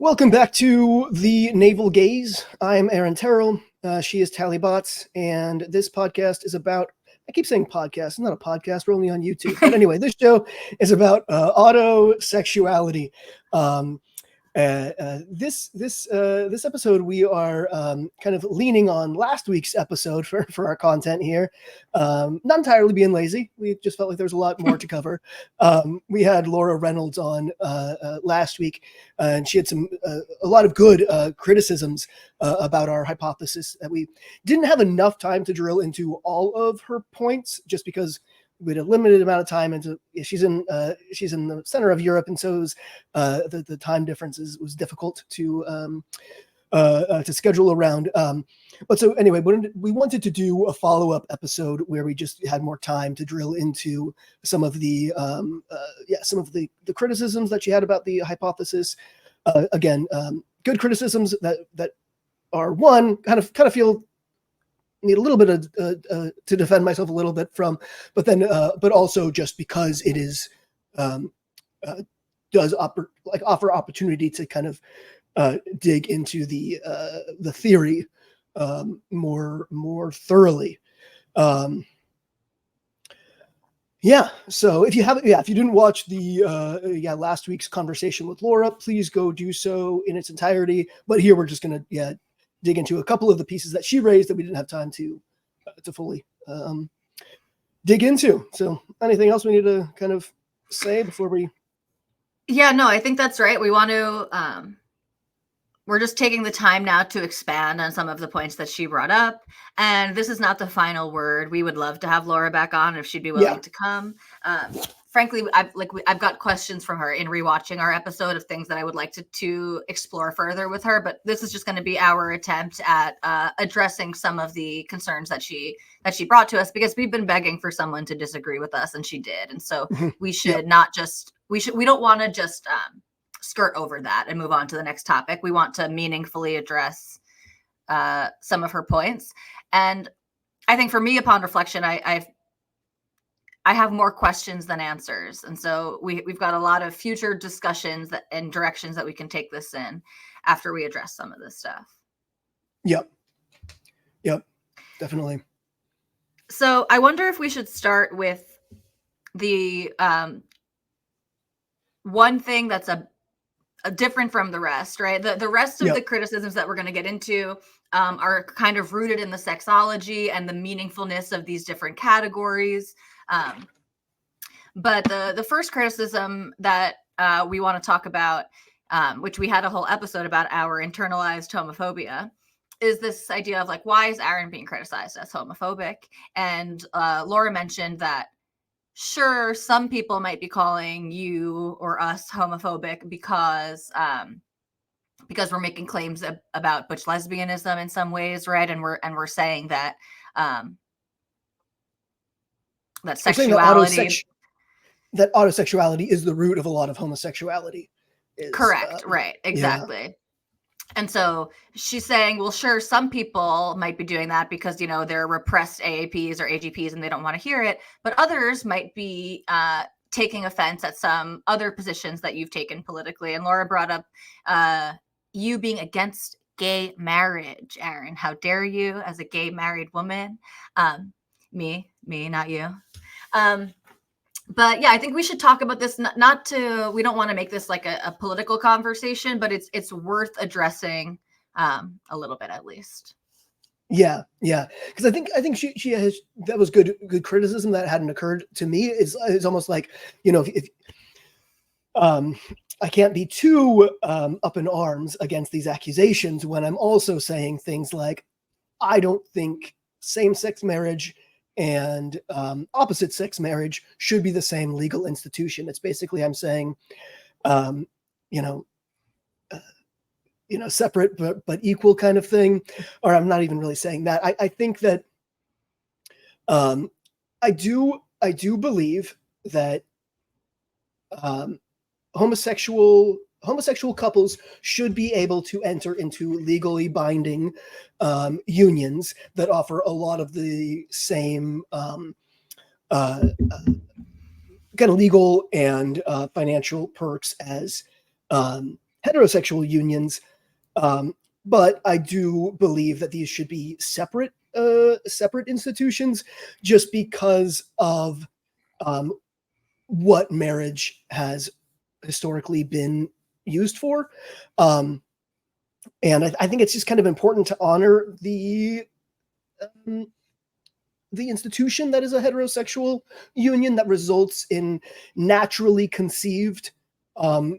Welcome back to the Naval Gaze. I'm Aaron Terrell. She is Tally Bots, and this podcast is about. I keep saying podcast. It's not a podcast. We're only on YouTube. But anyway, this show is about autosexuality. This episode we are kind of leaning on last week's episode for our content here. Not entirely being lazy. We just felt like there was a lot more to cover. We had Laura Reynolds on last week, and she had a lot of good criticisms about our hypothesis that we didn't have enough time to drill into all of her points, just because we had a limited amount of time, and she's in the center of Europe, and so is, the time differences was difficult to schedule around. But so anyway, we wanted to do a follow-up episode where we just had more time to drill into some of the criticisms that she had about the hypothesis. Again, good criticisms that are one kind of feel. Need a little bit of to defend myself a little bit from, but also just because it is does offer opportunity to kind of dig into the theory more thoroughly. So if you didn't watch the last week's conversation with Laura, please go do so in its entirety. But here we're just gonna dig into a couple of the pieces that she raised that we didn't have time to fully dig into. So anything else we need to kind of say before we? Yeah, no, I think that's right. We want to, we're just taking the time now to expand on some of the points that she brought up. And this is not the final word. We would love to have Laura back on if she'd be willing to come. Frankly, I've got questions from her in rewatching our episode of things that I would like to explore further with her. But this is just going to be our attempt at addressing some of the concerns that she brought to us, because we've been begging for someone to disagree with us, and she did. And so we should we don't want to just skirt over that and move on to the next topic. We want to meaningfully address some of her points. And I think for me, upon reflection, I have more questions than answers. And so we've got a lot of future discussions and directions that we can take this in after we address some of this stuff. Yep, definitely. So I wonder if we should start with the one thing that's a different from the rest, right? The rest of the criticisms that we're going to get into are kind of rooted in the sexology and the meaningfulness of these different categories. But the first criticism that we want to talk about, which we had a whole episode about, our internalized homophobia, is this idea of why is Aaron being criticized as homophobic? And Laura mentioned that sure, some people might be calling you or us homophobic because we're making claims about butch lesbianism in some ways, right? And we're saying that that sexuality, that autosexuality is the root of a lot of homosexuality. Correct, right, exactly. Yeah. And so she's saying, well, sure, some people might be doing that because, they're repressed AAPs or AGPs and they don't want to hear it. But others might be taking offense at some other positions that you've taken politically. And Laura brought up you being against gay marriage, Aaron. How dare you as a gay married woman? Me, not you. But yeah, I think we should talk about this. We don't want to make this like a political conversation, but it's worth addressing a little bit at least. Yeah, because I think she has, that was good criticism that hadn't occurred to me. It's almost like, if I can't be too up in arms against these accusations when I'm also saying things like, I don't think same-sex marriage and opposite-sex marriage should be the same legal institution. It's basically, I'm saying, separate but equal kind of thing. Or I'm not even really saying that. I think that I do believe that homosexual couples should be able to enter into legally binding unions that offer a lot of the same kind of legal and financial perks as heterosexual unions. But I do believe that these should be separate institutions, just because of what marriage has historically been used for. And I think it's just kind of important to honor um, the institution that is a heterosexual union that results in naturally conceived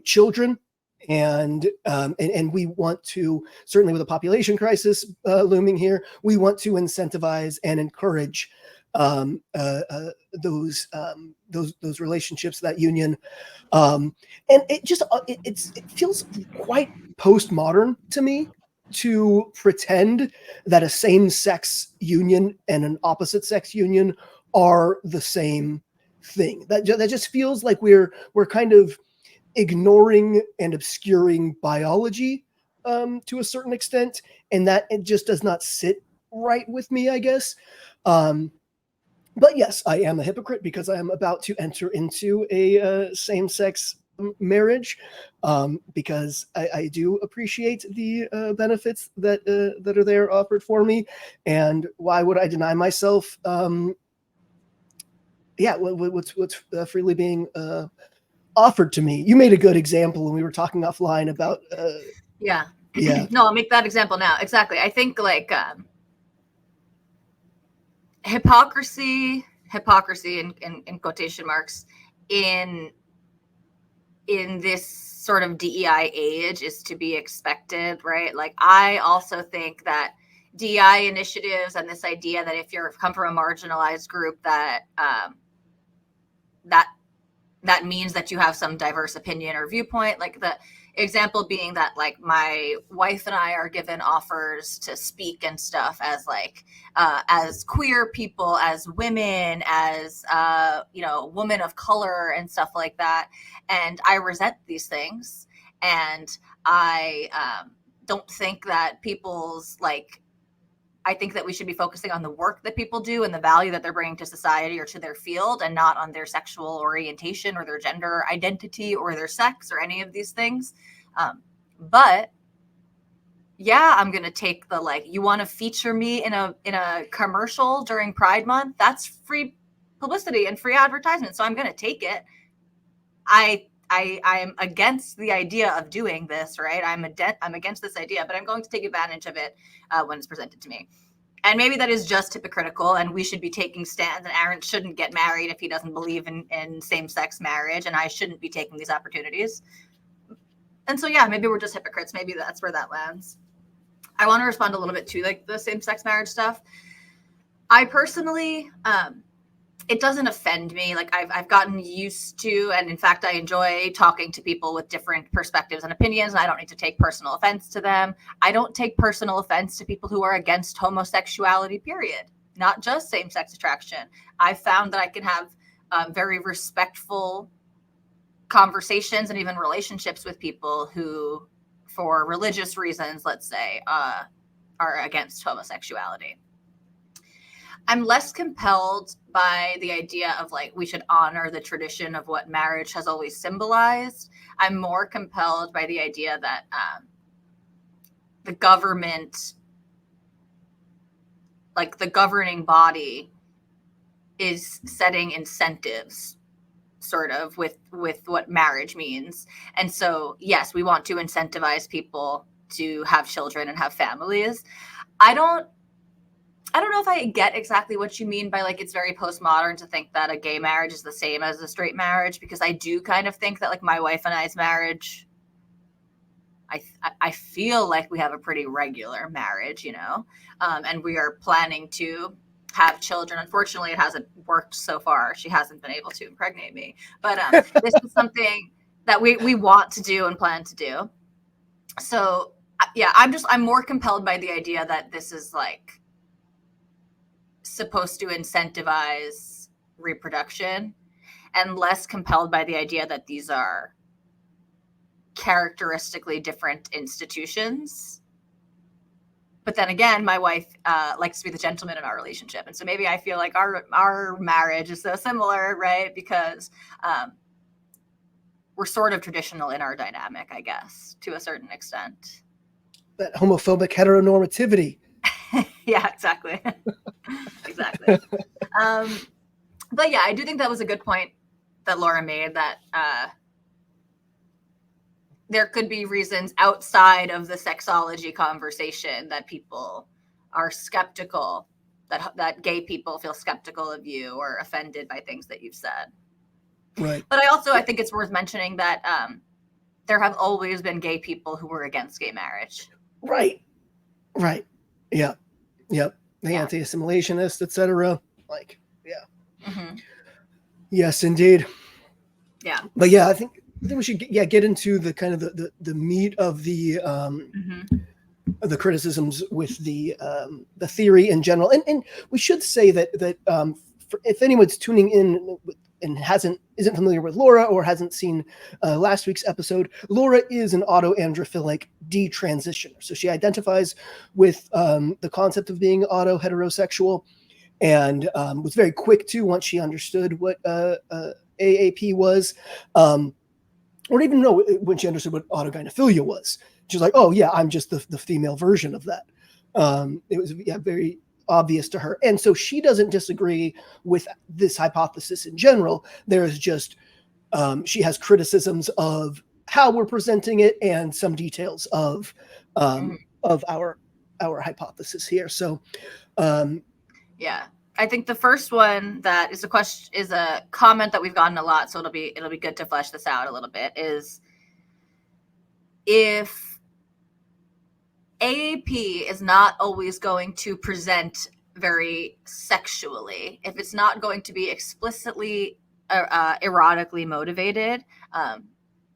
children. And we want to, certainly with a population crisis looming here, we want to incentivize and encourage those relationships, that union. And it feels quite postmodern to me to pretend that a same-sex union and an opposite-sex union are the same thing. That just feels like we're kind of ignoring and obscuring biology to a certain extent, and that it just does not sit right with me, I guess. But yes, I am a hypocrite because I am about to enter into a same-sex marriage, because I do appreciate the benefits that are there offered for me, and why would I deny myself? What's freely being offered to me? You made a good example when we were talking offline about. Yeah. Yeah. No, I'll make that example now. Exactly. I think like hypocrisy in quotation marks in this sort of DEI age is to be expected, right? Like I also think that DEI initiatives and this idea that if you're come from a marginalized group that that means that you have some diverse opinion or viewpoint. Like the example being that like my wife and I are given offers to speak and stuff as like as queer people, as women, as women of color and stuff like that. And I resent these things, and I don't think that people's like. I think that we should be focusing on the work that people do and the value that they're bringing to society or to their field, and not on their sexual orientation or their gender identity or their sex or any of these things. But yeah, I'm going to take the, like, you want to feature me in a commercial during Pride Month? That's free publicity and free advertisement. So I'm going to take it. I am against the idea of doing this, right? I'm against this idea, but I'm going to take advantage of it when it's presented to me. And maybe that is just hypocritical, and we should be taking stands, and Aaron shouldn't get married if he doesn't believe in same-sex marriage, and I shouldn't be taking these opportunities. And so, yeah, maybe we're just hypocrites. Maybe that's where that lands. I want to respond a little bit to like the same-sex marriage stuff. I personally, it doesn't offend me. Like I've gotten used to, and in fact, I enjoy talking to people with different perspectives and opinions, and I don't need to take personal offense to them. I don't take personal offense to people who are against homosexuality, period. Not just same-sex attraction. I found that I can have very respectful conversations and even relationships with people who, for religious reasons, let's say, are against homosexuality. I'm less compelled by the idea of like we should honor the tradition of what marriage has always symbolized. I'm more compelled by the idea that the government, like the governing body, is setting incentives sort of with what marriage means. And so, yes, we want to incentivize people to have children and have families. I don't know if I get exactly what you mean by like it's very postmodern to think that a gay marriage is the same as a straight marriage, because I do kind of think that like my wife and I's marriage, I feel like we have a pretty regular marriage, you know, and we are planning to have children. Unfortunately, it hasn't worked so far. She hasn't been able to impregnate me, but this is something that we want to do and plan to do. So yeah, I'm more compelled by the idea that this is like supposed to incentivize reproduction, and less compelled by the idea that these are characteristically different institutions. But then again, my wife likes to be the gentleman in our relationship, and so maybe I feel like our marriage is so similar, right? Because sort of traditional in our dynamic, I guess, to a certain extent. That homophobic heteronormativity. Yeah, exactly. Exactly. But yeah, I do think that was a good point that Laura made, that there could be reasons outside of the sexology conversation that people are skeptical, that gay people feel skeptical of you or offended by things that you've said. Right. But I think it's worth mentioning that there have always been gay people who were against gay marriage. Right. Yeah. Yep. The anti-assimilationists, etc. Like, yeah. Mm-hmm. Yes, indeed. Yeah. But yeah, I think we should get into the kind of the meat of the the criticisms with the theory in general. And we should say that if anyone's tuning in and isn't familiar with Laura or hasn't seen last week's episode, Laura is an autoandrophilic detransitioner. So she identifies with the concept of being auto-heterosexual, and was very quick too once she understood what AAP was, or even know when she understood what autogynephilia was. She was like, oh yeah, I'm just the female version of that. It was very obvious to her. And so she doesn't disagree with this hypothesis in general. There's just, she has criticisms of how we're presenting it and some details of our hypothesis here. So, yeah, I think the first one that is a comment that we've gotten a lot, so it'll be good to flesh this out a little bit, is if AAP is not always going to present very sexually, if it's not going to be explicitly erotically motivated,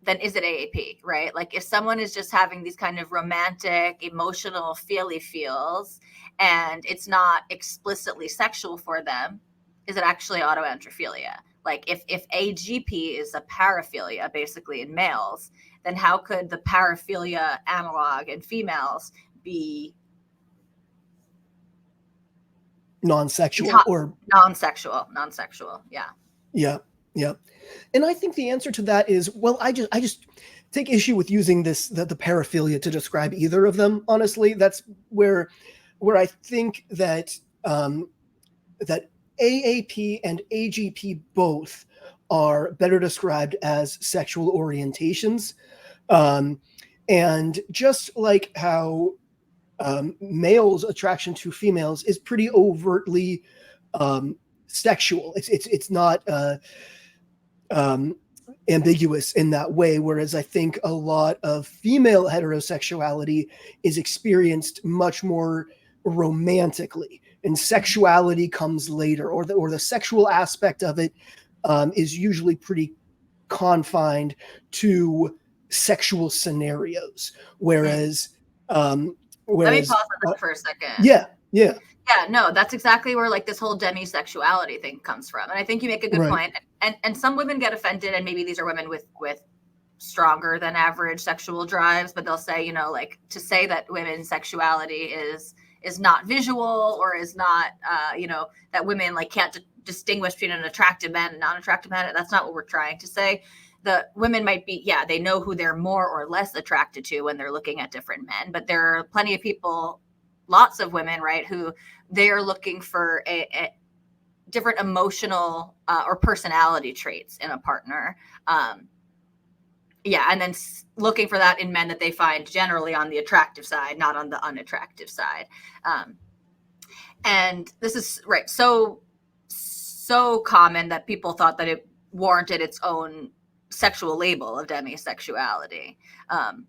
then is it AAP, right? Like if someone is just having these kind of romantic, emotional, feels, and it's not explicitly sexual for them, is it actually autoandrophilia? Like if AGP is a paraphilia, basically in males, then how could the paraphilia analog in females be non-sexual or non-sexual? Yeah. And I think the answer to that is, well, I just take issue with using the paraphilia to describe either of them. Honestly, that's where I think that that AAP and AGP both are better described as sexual orientations. And just like how males' attraction to females is pretty overtly sexual, it's not ambiguous in that way. Whereas I think a lot of female heterosexuality is experienced much more romantically, and sexuality comes later, or the sexual aspect of it is usually pretty confined to sexual scenarios. Whereas, let me pause on that for a second. Yeah, no, that's exactly where like this whole demisexuality thing comes from. And I think you make a good point. And some women get offended, and maybe these are women with stronger than average sexual drives, but they'll say, like to say that women's sexuality is not visual, or is not, that women like can't distinguish between an attractive man and non-attractive man. That's not what we're trying to say. The women might be, they know who they're more or less attracted to when they're looking at different men, but there are plenty of people, lots of women, right, who they are looking for a different emotional or personality traits in a partner. And then looking for that in men that they find generally on the attractive side, not on the unattractive side. And this is so common that people thought that it warranted its own sexual label of demisexuality. And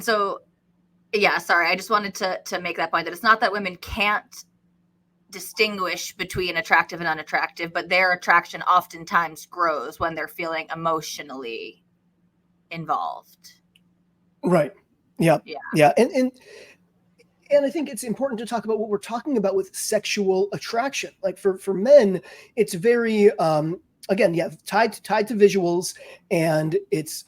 so, sorry, I just wanted to make that point, that it's not that women can't distinguish between attractive and unattractive, but their attraction oftentimes grows when they're feeling emotionally involved. Right. Yeah. And I think it's important to talk about what we're talking about with sexual attraction. Like for men, it's very tied to visuals, and it's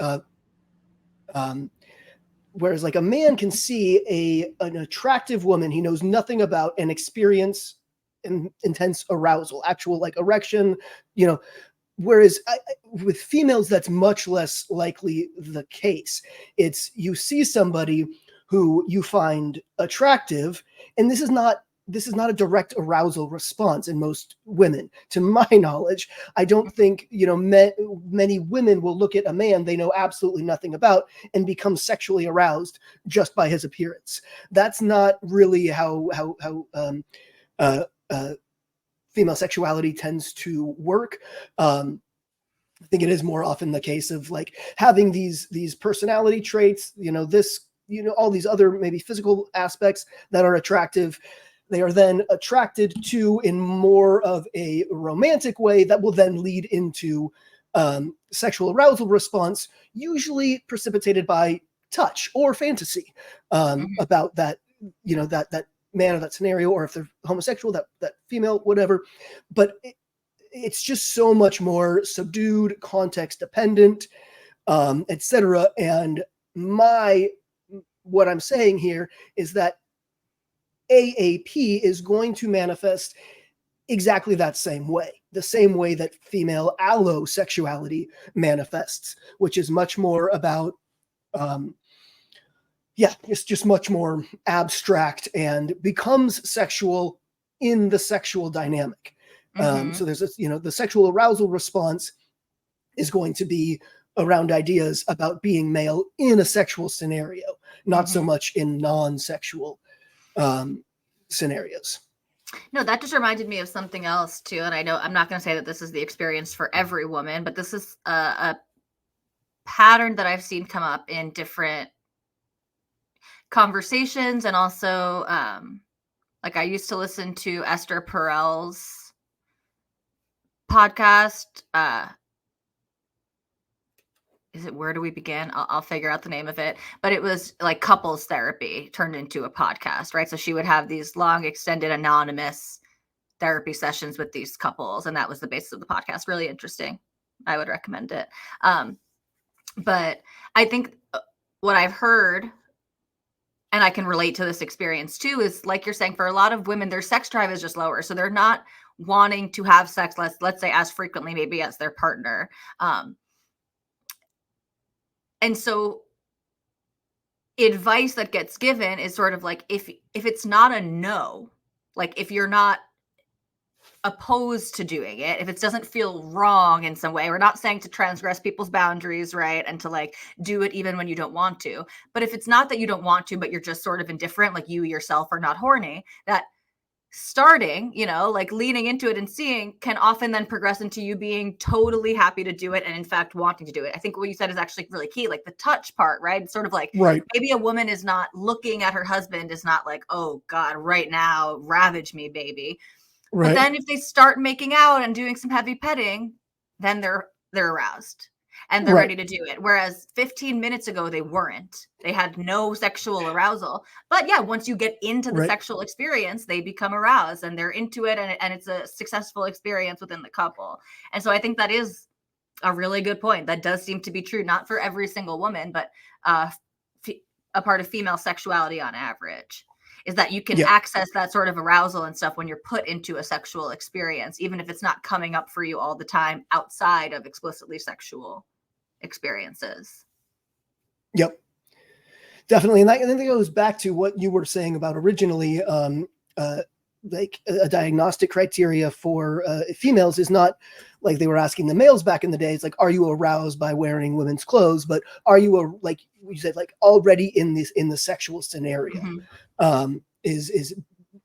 whereas like a man can see an attractive woman he knows nothing about and experience intense arousal, actual like erection, whereas with females, that's much less likely the case. It's you see somebody who you find attractive, and this is not a direct arousal response in most women, to my knowledge. I don't think, many women will look at a man they know absolutely nothing about and become sexually aroused just by his appearance. That's not really how female sexuality tends to work. I think it is more often the case of like having these personality traits, all these other maybe physical aspects that are attractive. They are then attracted to in more of a romantic way that will then lead into sexual arousal response, usually precipitated by touch or fantasy about that, that man or that scenario, or if they're homosexual, that female, whatever. But it's just so much more subdued, context dependent, etc. And what I'm saying here is that AAP is going to manifest exactly that same way, the same way that female allosexuality manifests, which is much more about, it's just much more abstract and becomes sexual in the sexual dynamic. So there's the sexual arousal response is going to be around ideas about being male in a sexual scenario, not so much in non-sexual scenarios. No, that just reminded me of something else too. And I know I'm not going to say that this is the experience for every woman, but this is a pattern that I've seen come up in different conversations. And also, like I used to listen to Esther Perel's podcast. Is it Where Do We Begin? I'll figure out the name of it. But it was like couples therapy turned into a podcast, right? So she would have these long, extended, anonymous therapy sessions with these couples. And that was the basis of the podcast. Really interesting. I would recommend it. But I think what I've heard, and I can relate to this experience too, is like you're saying, for a lot of women, their sex drive is just lower. So they're not wanting to have sex, let's say, as frequently maybe as their partner. And so advice that gets given is sort of like, if it's not a no, like if you're not opposed to doing it, if it doesn't feel wrong in some way, we're not saying to transgress people's boundaries, right? And to like do it even when you don't want to. But if it's not that you don't want to, but you're just sort of indifferent, like you yourself are not horny, that starting, like leaning into it and seeing can often then progress into you being totally happy to do it. And in fact, wanting to do it. I think what you said is actually really key, like the touch part, right? It's sort of like, right. Maybe a woman is not looking at her husband, is not like, oh God, right now, ravage me, baby. Right. But then if they start making out and doing some heavy petting, then they're aroused and they're ready to do it. Whereas 15 minutes ago, they weren't. They had no sexual arousal. But yeah, once you get into the sexual experience, they become aroused and they're into it. And it's a successful experience within the couple. And so I think that is a really good point. That does seem to be true, not for every single woman, but a part of female sexuality on average, is that you can access that sort of arousal and stuff when you're put into a sexual experience, even if it's not coming up for you all the time outside of explicitly sexual experiences. Yep, definitely. And I think it goes back to what you were saying about originally, like a diagnostic criteria for females is not like they were asking the males back in the day. It's like, are you aroused by wearing women's clothes? But are you like you said, like already in the sexual scenario? Is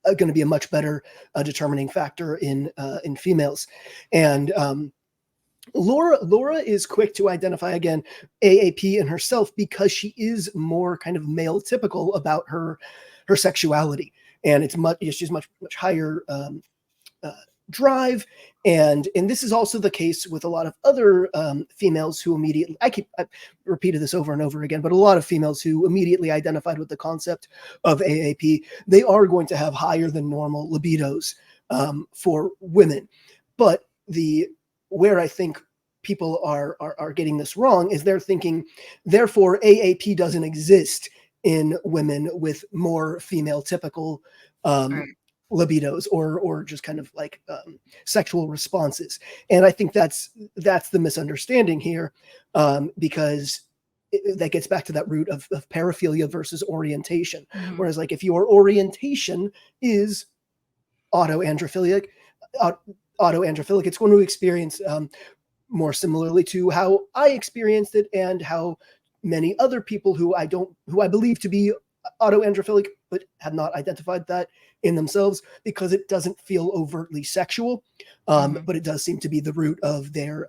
going to be a much better determining factor in females. And Laura is quick to identify, again, AAP in herself because she is more kind of male typical about her sexuality, and she's much higher drive, and this is also the case with a lot of other females who immediately, I've repeated this over and over again, but a lot of females who immediately identified with the concept of AAP, they are going to have higher than normal libidos for women. But where I think people are getting this wrong is they're thinking, therefore AAP doesn't exist in women with more female typical libidos or just kind of like sexual responses. And I think that's the misunderstanding here, because that gets back to that root of paraphilia versus orientation. Mhm. Whereas like if your orientation is autoandrophilic, it's going to experience more similarly to how I experienced it and how many other people who I believe to be autoandrophilic but have not identified that in themselves, because it doesn't feel overtly sexual, but it does seem to be the root of their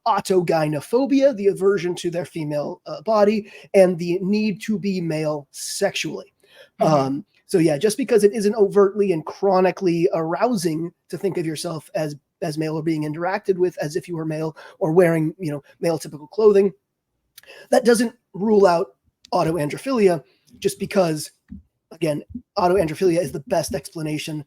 autogynophobia, the aversion to their female body, and the need to be male sexually. So yeah, just because it isn't overtly and chronically arousing to think of yourself as male or being interacted with as if you were male or wearing, male typical clothing, that doesn't rule out autoandrophilia, just because, again, autoandrophilia is the best explanation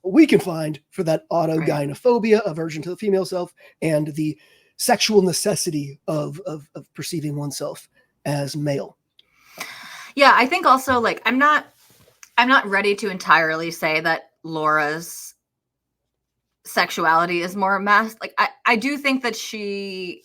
we can find for that autogynophobia, aversion to the female self, and the sexual necessity of perceiving oneself as male. Yeah, I think also, like, I'm not ready to entirely say that Laura's sexuality is more masked. Like, I do think that she,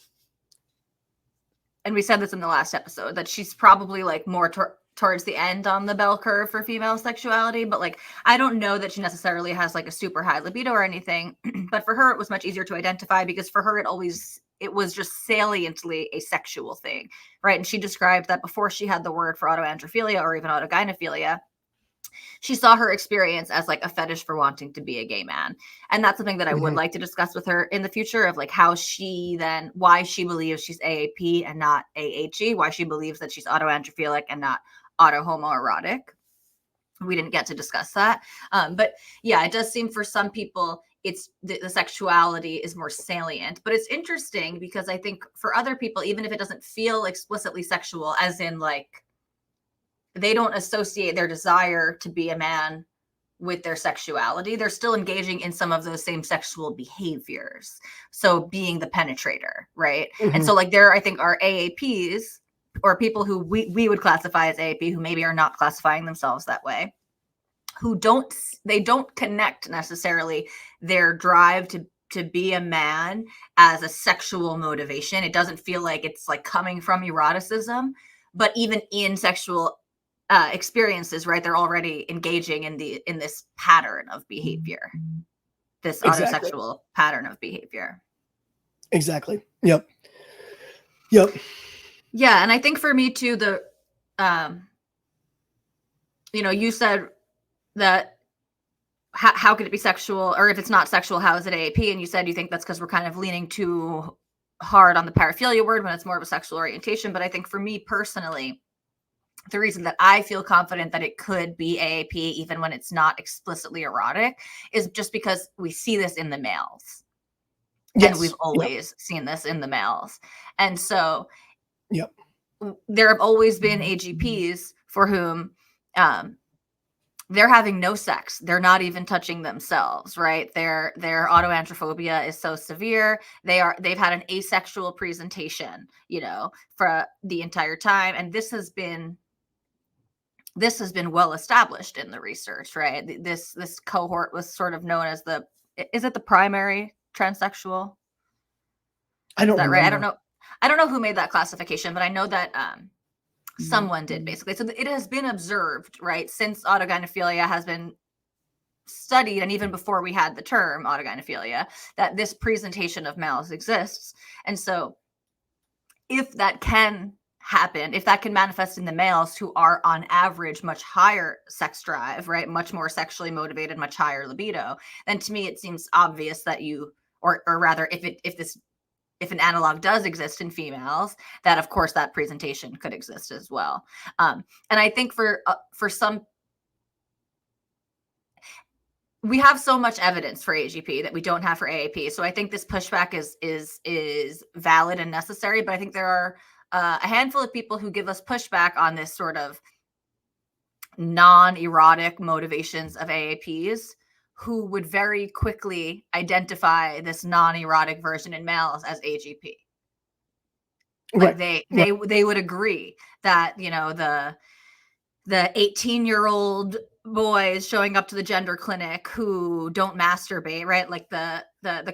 and we said this in the last episode, that she's probably like more towards the end on the bell curve for female sexuality, but like I don't know that she necessarily has like a super high libido or anything. But for her, it was much easier to identify because for her, it was just saliently a sexual thing, right? And she described that before she had the word for autoandrophilia or even autogynephilia, she saw her experience as like a fetish for wanting to be a gay man. And that's something that I would like to discuss with her in the future, of like how why she believes she's AAP and not AHE, why she believes that she's autoandrophilic and not autohomoerotic. We didn't get to discuss that. But yeah, it does seem for some people it's the sexuality is more salient. But it's interesting because I think for other people, even if it doesn't feel explicitly sexual, as in like they don't associate their desire to be a man with their sexuality, they're still engaging in some of those same sexual behaviors. So being the penetrator, right? And so like there, I think, are AAPs or people who we would classify as AAP who maybe are not classifying themselves that way, who don't connect necessarily their drive to be a man as a sexual motivation. It doesn't feel like it's like coming from eroticism, but even in sexual experiences, right? They're already engaging in this pattern of behavior, this autosexual pattern of behavior. Exactly. Yep. Yeah, and I think for me too, you said that how could it be sexual, or if it's not sexual, how is it AAP? And you said you think that's because we're kind of leaning too hard on the paraphilia word when it's more of a sexual orientation. But I think for me personally, the reason that I feel confident that it could be AAP, even when it's not explicitly erotic, is just because we see this in the males. Yes. And we've always seen this in the males. And so there have always been AGPs for whom they're having no sex. They're not even touching themselves, right? Their autoandrophobia is so severe. They've had an asexual presentation, for the entire time. And this has been well established in the research, right? This cohort was sort of known as is it the primary transsexual? I don't know. Right? I don't know who made that classification, but I know that someone did, basically. So it has been observed, right, since autogynephilia has been studied, and even before we had the term autogynephilia, that this presentation of males exists. And so if that can happen, if that can manifest in the males who are on average much higher sex drive, right, much more sexually motivated, much higher libido, then to me it seems obvious that or rather, if an analog does exist in females, that of course that presentation could exist as well. And I think for some, we have so much evidence for AGP that we don't have for AAP. So I think this pushback is valid and necessary. But I think there are a handful of people who give us pushback on this sort of non-erotic motivations of AAPs, who would very quickly identify this non-erotic version in males as AGP. Like they would agree that, the 18-year-old boys showing up to the gender clinic who don't masturbate, right? Like the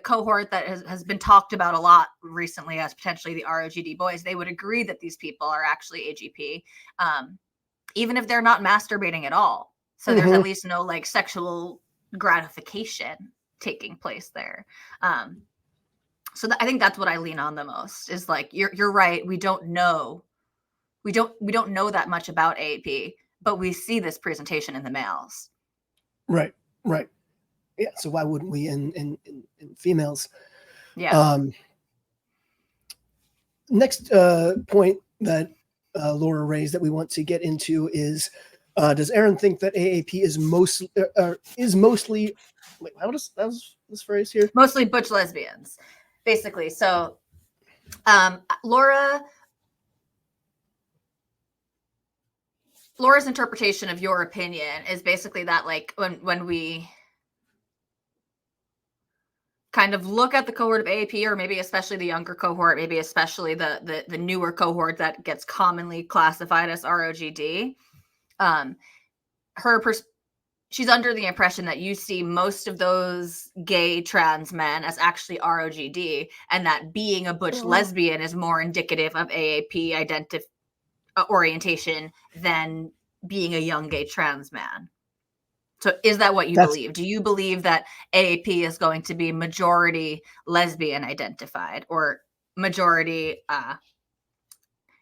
cohort that has been talked about a lot recently as potentially the ROGD boys, they would agree that these people are actually AGP, even if they're not masturbating at all. So there's at least no like sexual gratification taking place there. So I think that's what I lean on the most is like, you're right. We don't know that much about AAP, but we see this presentation in the males. Right. Yeah. So why wouldn't we in females? Yeah. Next point that Laura raised that we want to get into is, does Aaron think that AAP is mostly wait, how does this phrase here? Mostly butch lesbians, basically. So Laura's interpretation of your opinion is basically that like when we kind of look at the cohort of AAP, or maybe especially the younger cohort, maybe especially the newer cohort that gets commonly classified as ROGD, she's under the impression that you see most of those gay trans men as actually ROGD, and that being a butch lesbian is more indicative of AAP orientation than being a young gay trans man. So is that what you believe? Do you believe that AAP is going to be majority lesbian identified or majority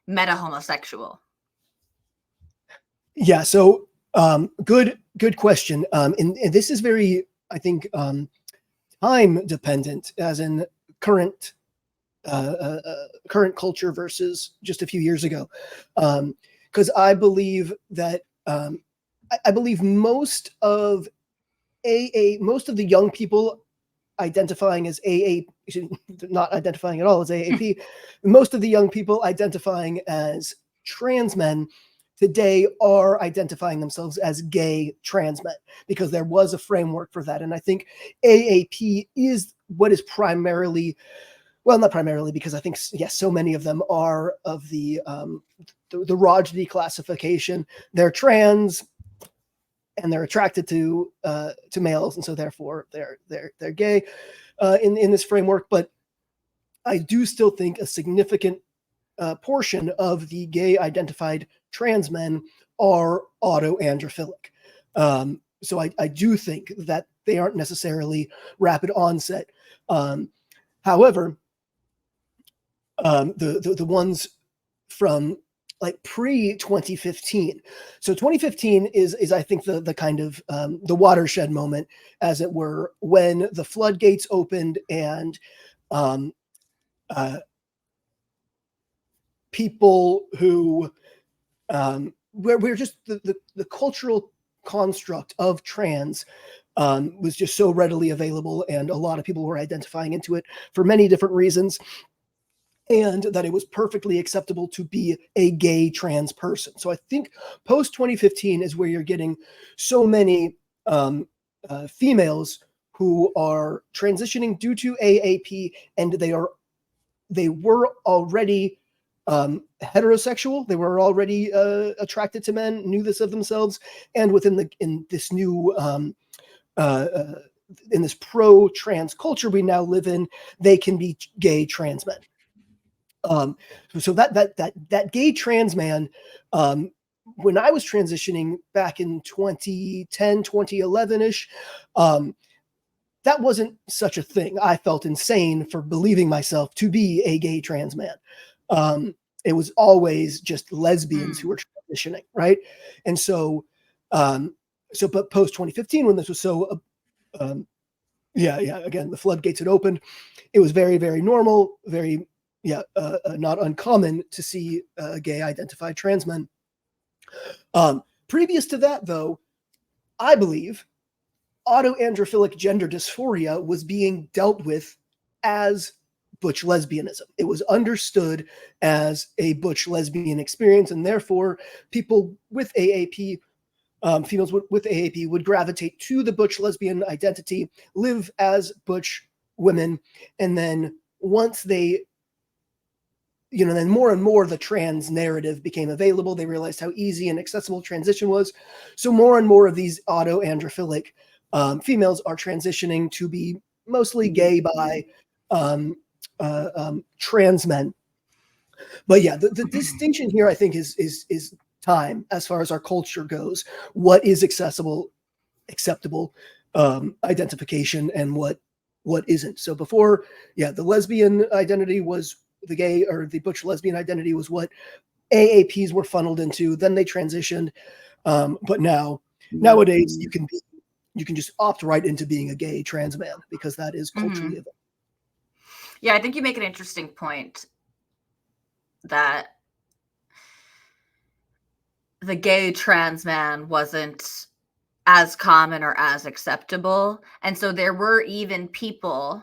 meta homosexual? Yeah. So good question. And this is very, I think, time dependent, as in current culture versus just a few years ago. Because I believe that I believe most of the young people identifying as AA, not identifying at all as AAP, most of the young people identifying as trans men today are identifying themselves as gay trans men, because there was a framework for that. And I think AAP is what is primarily, well, not primarily, because I think, yes, so many of them are of the ROGD classification. They're trans and they're attracted to males, and so therefore they're gay in this framework. But I do still think a significant portion of the gay identified trans men are autoandrophilic. So I do think that they aren't necessarily rapid onset. However, the ones from like pre-2015. So 2015 is I think the kind of the watershed moment, as it were, when the floodgates opened and people who we're just the cultural construct of trans was just so readily available, and a lot of people were identifying into it for many different reasons, and that it was perfectly acceptable to be a gay trans person. So I think post 2015 is where you're getting so many females who are transitioning due to AAP, and they were already heterosexual. They were already attracted to men, knew this of themselves, and in this new in this pro-trans culture we now live in, they can be gay trans men. So that gay trans man, when I was transitioning back in 2010, 2011-ish, that wasn't such a thing. I felt insane for believing myself to be a gay trans man. It was always just lesbians who were transitioning, right? And so, but post 2015, when this was so, again, the floodgates had opened. It was very, very normal, very, not uncommon to see gay identified trans men. Previous to that, though, I believe autoandrophilic gender dysphoria was being dealt with as butch lesbianism. It was understood as a butch lesbian experience, and therefore people with AAP, females with AAP, would gravitate to the butch lesbian identity, live as butch women, and then once they then more and more the trans narrative became available. They realized how easy and accessible transition was. So more and more of these autoandrophilic females are transitioning to be mostly gay by trans men. But yeah, the distinction here, I think, is time as far as our culture goes. What is acceptable identification and what isn't. So before, the lesbian identity was the gay or the butch lesbian identity was what AAPs were funneled into. Then they transitioned, but nowadays you can just opt right into being a gay trans man because that is culturally available. Yeah, I think you make an interesting point that the gay trans man wasn't as common or as acceptable. And so there were even people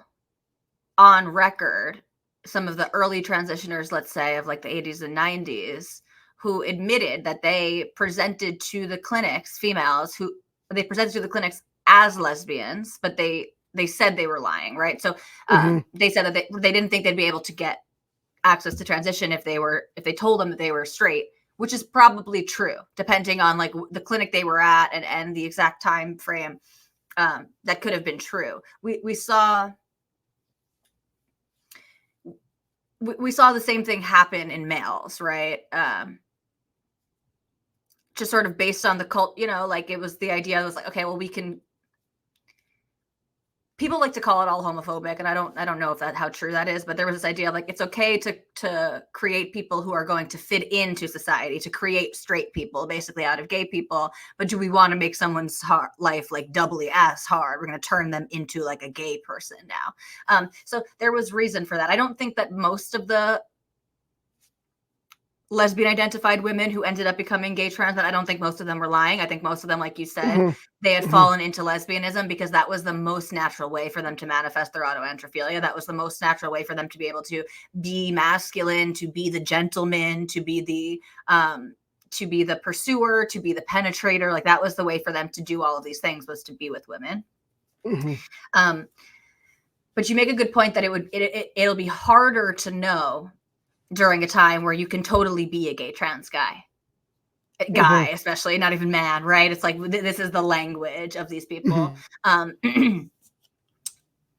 on record, some of the early transitioners, let's say, of like the 80s and 90s, who admitted that they presented to the clinics, females who they presented to the clinics as lesbians, but they said they were lying, right? So they said that they didn't think they'd be able to get access to transition if they told them that they were straight, which is probably true, depending on like the clinic they were at and the exact time frame. That could have been true. We saw the same thing happen in males, right? Just sort of based on the cult, like it was the idea was like, okay, well, people like to call it all homophobic, and I don't know if how true that is, but there was this idea of like it's okay to create people who are going to fit into society, to create straight people basically out of gay people, but do we want to make someone's life like doubly as hard? We're going to turn them into like a gay person now. So there was reason for that. I don't think that most of the lesbian identified women who ended up becoming gay trans, but I don't think most of them were lying. I think most of them, like you said, they had fallen into lesbianism because that was the most natural way for them to manifest their autoandrophilia. That was the most natural way for them to be able to be masculine, to be the gentleman, to be the pursuer, to be the penetrator. Like that was the way for them to do all of these things, was to be with women. But you make a good point that it'll be harder to know during a time where you can totally be a gay trans guy, especially, not even man, right? It's like, this is the language of these people.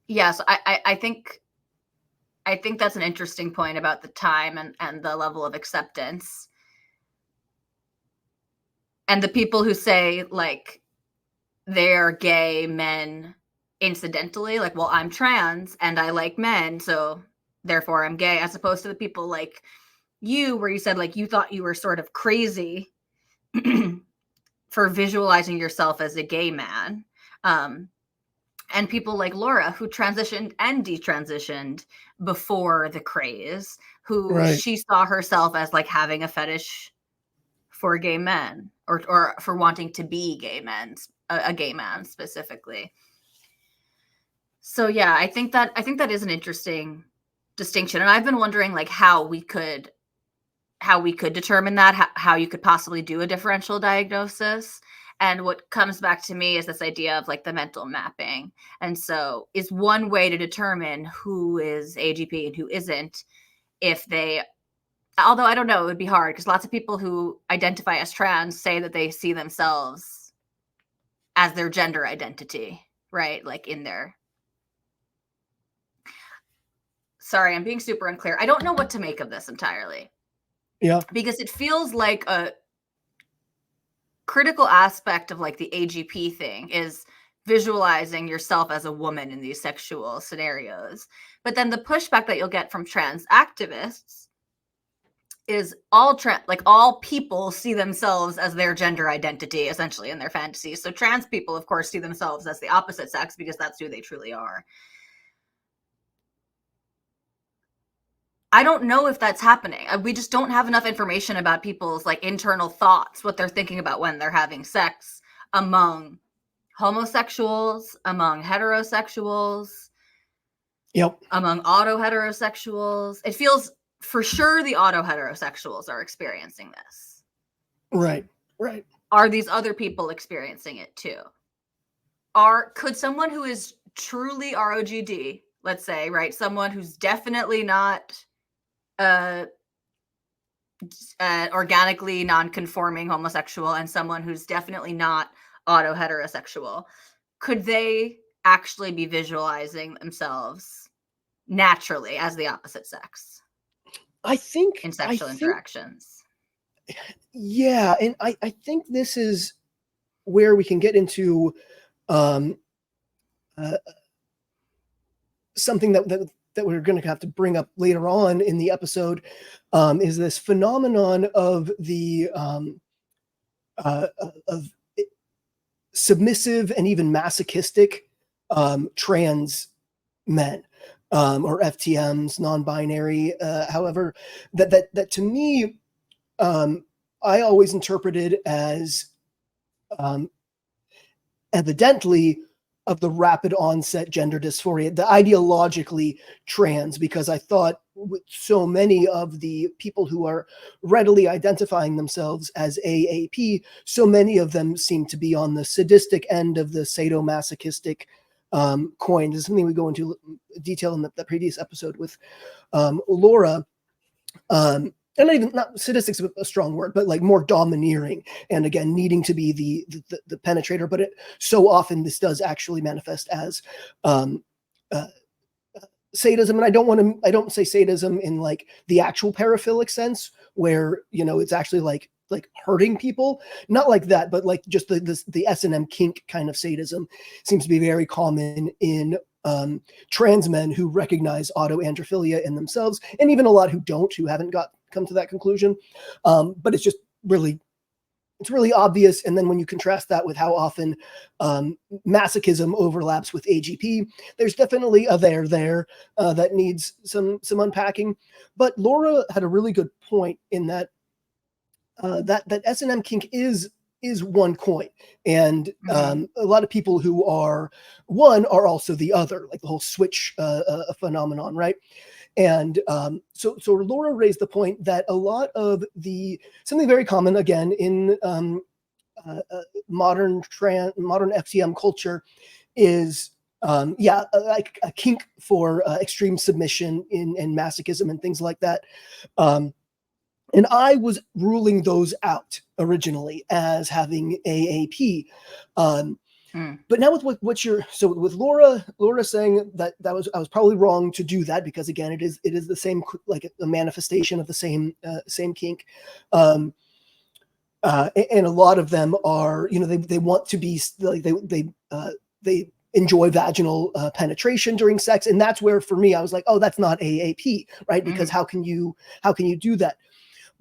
Yes, I think that's an interesting point about the time and the level of acceptance. And the people who say like they're gay men incidentally, like, well, I'm trans and I like men, so therefore I'm gay, as opposed to the people like you, where you said like you thought you were sort of crazy for visualizing yourself as a gay man. And people like Laura, who transitioned and detransitioned before the craze, who she saw herself as like having a fetish for gay men, or for wanting to be gay men, a gay man specifically. So yeah, I think that is an interesting distinction, and I've been wondering like how we could determine that, how you could possibly do a differential diagnosis. And what comes back to me is this idea of like the mental mapping. And so is one way to determine who is AGP and who isn't, although I don't know, it would be hard because lots of people who identify as trans say that they see themselves as their gender identity, right? Like in their... Sorry, I'm being super unclear. I don't know what to make of this entirely. Yeah. Because it feels like a critical aspect of like the AGP thing is visualizing yourself as a woman in these sexual scenarios. But then the pushback that you'll get from trans activists is all people see themselves as their gender identity, essentially, in their fantasies. So trans people, of course, see themselves as the opposite sex because that's who they truly are. I don't know if that's happening. We just don't have enough information about people's like internal thoughts, what they're thinking about when they're having sex, among homosexuals, among heterosexuals, among auto-heterosexuals. It feels for sure the auto-heterosexuals are experiencing this. Right. Are these other people experiencing it too? Could someone who is truly ROGD, let's say, right, someone who's definitely not organically non-conforming homosexual and someone who's definitely not auto-heterosexual, could they actually be visualizing themselves naturally as the opposite sex I think, in sexual I think, interactions? yeah. And I think this is where we can get into um, something that we're going to have to bring up later on in the episode, is this phenomenon of the of submissive and even masochistic trans men, or FTMs, non-binary. However, that to me, I always interpreted as evidently of the rapid onset gender dysphoria, the ideologically trans, because I thought with so many of the people who are readily identifying themselves as AAP, so many of them seem to be on the sadistic end of the sadomasochistic coin. This is something we go into detail in the previous episode with Laura. And not sadistic is a strong word, but like more domineering, and again needing to be the penetrator. But so often this does actually manifest as sadism. And I don't say sadism in like the actual paraphilic sense, where it's actually like hurting people, not like that, but like just the S&M kink kind of sadism seems to be very common in trans men who recognize autoandrophilia in themselves, and even a lot who don't, who haven't come to that conclusion. But it's just really obvious. And then when you contrast that with how often masochism overlaps with AGP, there's definitely a there that needs some unpacking. But Laura had a really good point in that that S&M kink is one coin, and a lot of people who are one are also the other, like the whole switch phenomenon, right? And so Laura raised the point that a lot of something very common again in modern FTM culture is like a kink for extreme submission and masochism and things like that. And I was ruling those out originally as having AAP. But now with with Laura saying that I was probably wrong to do that, because again it is the same, like a manifestation of the same kink, and a lot of them are they want to be like they enjoy vaginal penetration during sex, and that's where for me I was like, oh, that's not AAP, right? Because how can you do that?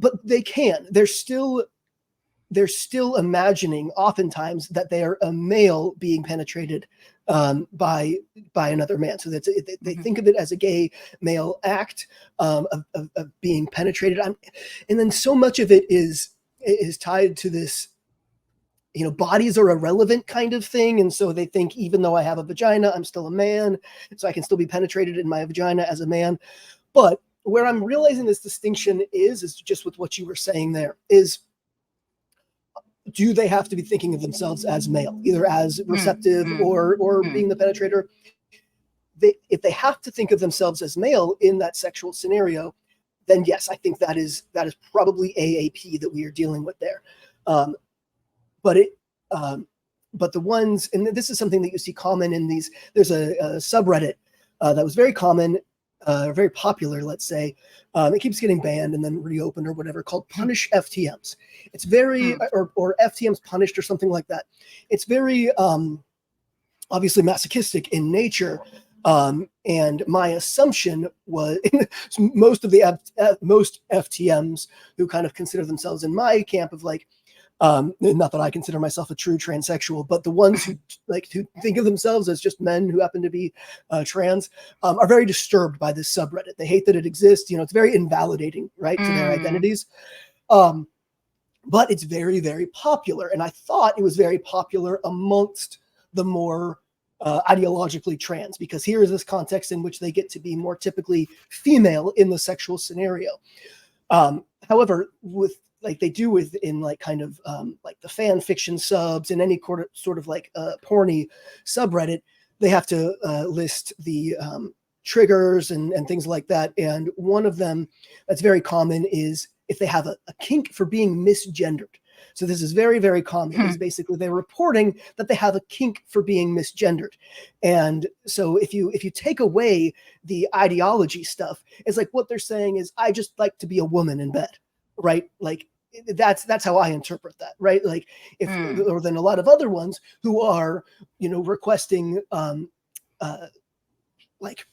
But they can. They're still imagining oftentimes that they are a male being penetrated by another man. So they think of it as a gay male act of being penetrated. And then so much of it is tied to this, bodies are irrelevant kind of thing. And so they think, even though I have a vagina, I'm still a man, so I can still be penetrated in my vagina as a man. But where I'm realizing this distinction is just with what you were saying there, is do they have to be thinking of themselves as male, either as receptive or being the penetrator? If they have to think of themselves as male in that sexual scenario, then yes, I think that is probably AAP that we are dealing with there. But the ones, and this is something that you see common in these, there's a subreddit that was very common, very popular, let's say. It keeps getting banned and then reopened or whatever, called Punish FTMs. It's very, or FTMs Punished or something like that. It's very obviously masochistic in nature. And my assumption was most FTMs who kind of consider themselves in my camp of like, not that I consider myself a true transsexual, but the ones who think of themselves as just men who happen to be trans are very disturbed by this subreddit. They hate that it exists. It's very invalidating, right, to their identities. But it's very, very popular. And I thought it was very popular amongst the more ideologically trans, because here is this context in which they get to be more typically female in the sexual scenario. However, like they do within like kind of like the fan fiction subs and any sort of like porny subreddit, they have to list the triggers and things like that. And one of them that's very common is if they have a kink for being misgendered. So this is very, very common. Is basically they're reporting that they have a kink for being misgendered. And so if you take away the ideology stuff, it's like what they're saying is, I just like to be a woman in bed, right? Like that's how I interpret that, right? Like if or then a lot of other ones who are, requesting like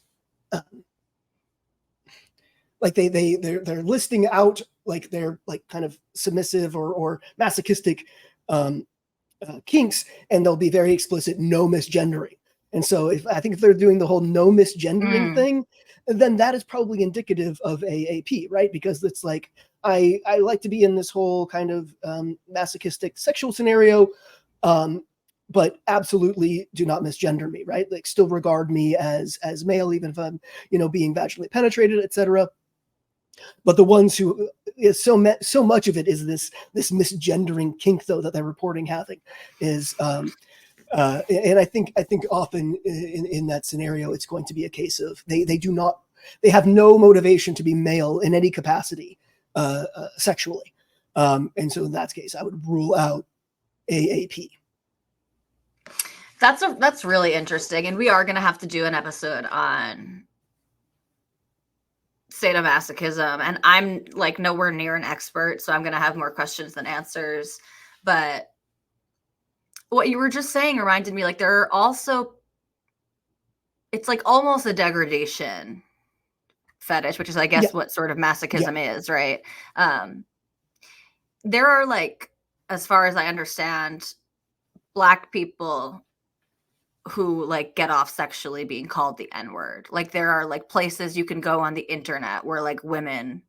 they're listing out like they're like kind of submissive or masochistic kinks, and they'll be very explicit, no misgendering. And so I think if they're doing the whole no misgendering thing, then that is probably indicative of AAP, right? Because it's like, I like to be in this whole kind of masochistic sexual scenario, but absolutely do not misgender me, right? Like still regard me as male, even if I'm, being vaginally penetrated, etc. But the ones who is so much of it is this misgendering kink, though, that they're reporting having is, and I think often in that scenario, it's going to be a case of they have no motivation to be male in any capacity sexually, and so in that case, I would rule out AAP. That's really interesting, and we are going to have to do an episode on sadomasochism, and I'm like nowhere near an expert, so I'm going to have more questions than answers. But what you were just saying reminded me, like, there are also, it's like almost a degradation fetish, which is, I guess, what sort of masochism is, right? There are, like, as far as I understand, Black people who like get off sexually being called the N-word. Like there are like places you can go on the internet where like women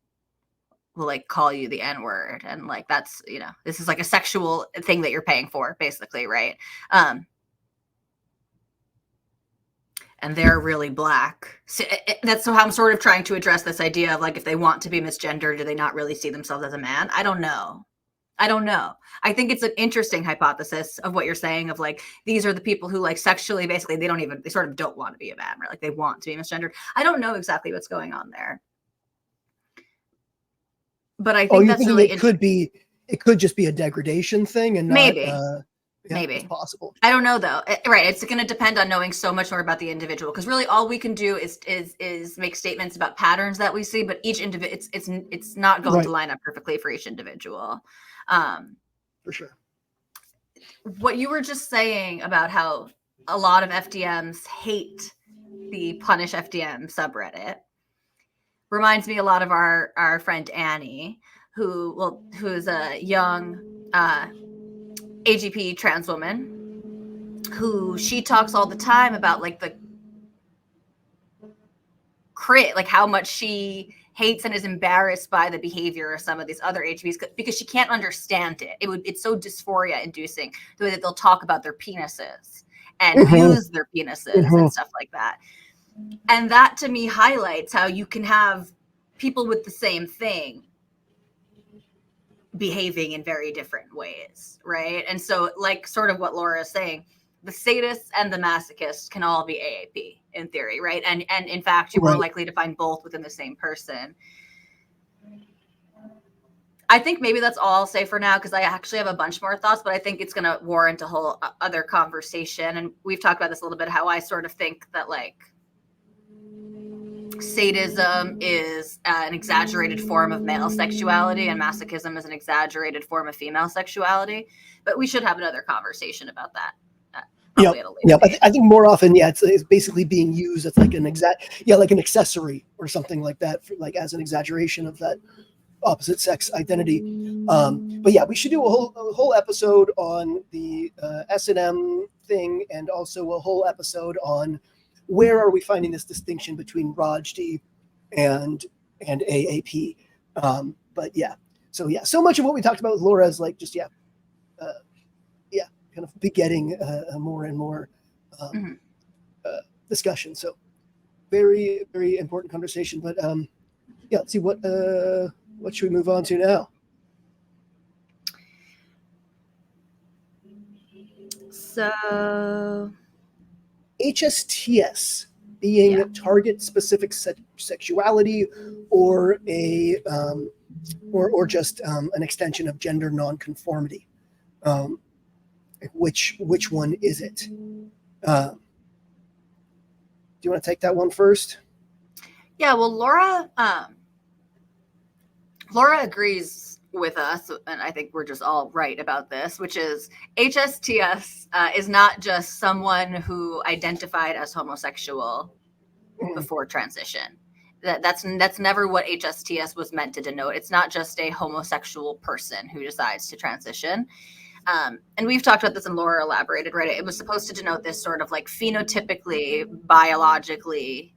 will like call you the N-word, and like that's, this is like a sexual thing that you're paying for, basically, right? And they're really Black. So that's how I'm sort of trying to address this idea of like, if they want to be misgendered, do they not really see themselves as a man? I don't know. I think it's an interesting hypothesis of what you're saying of like, these are the people who like sexually, basically, they sort of don't want to be a man, right? Like they want to be misgendered. I don't know exactly what's going on there. But I think that's really it could just be a degradation thing and not, maybe. Maybe it's possible. I don't know though. Right. It's going to depend on knowing so much more about the individual, because really all we can do is make statements about patterns that we see, but each individual, it's not going to line up perfectly for each individual. For sure. What you were just saying about how a lot of FDMs hate the Punish FDM subreddit reminds me a lot of our friend Annie, who's a young AGP trans woman, who she talks all the time about like the like how much she hates and is embarrassed by the behavior of some of these other HBs because she can't understand it. It's so dysphoria inducing the way that they'll talk about their penises and use their penises and stuff like that. And that to me highlights how you can have people with the same thing behaving in very different ways, right? And so like sort of what Laura is saying, the sadists and the masochists can all be AAP in theory, right? And in fact, you're more likely to find both within the same person. I think maybe that's all I'll say for now, because I actually have a bunch more thoughts, but I think it's going to warrant a whole other conversation. And we've talked about this a little bit, how I sort of think that like sadism is an exaggerated form of male sexuality and masochism is an exaggerated form of female sexuality. But we should have another conversation about that. I think more often, it's basically being used as like like an accessory or something like that, like as an exaggeration of that opposite sex identity. But yeah, we should do a whole episode on the S&M thing, and also a whole episode on where are we finding this distinction between Rajdi and AAP. But yeah, so much of what we talked about with Laura is like just kind of begetting more and more discussion. So very, very important conversation. But let's see what should we move on to now? So HSTS being target specific sexuality, or a or just an extension of gender nonconformity. Which one is it? Do you want to take that one first? Yeah, well, Laura agrees with us, and I think we're just all right about this, which is HSTS is not just someone who identified as homosexual before transition. That's never what HSTS was meant to denote. It's not just a homosexual person who decides to transition. And we've talked about this, and Laura elaborated, right? It was supposed to denote this sort of like phenotypically, biologically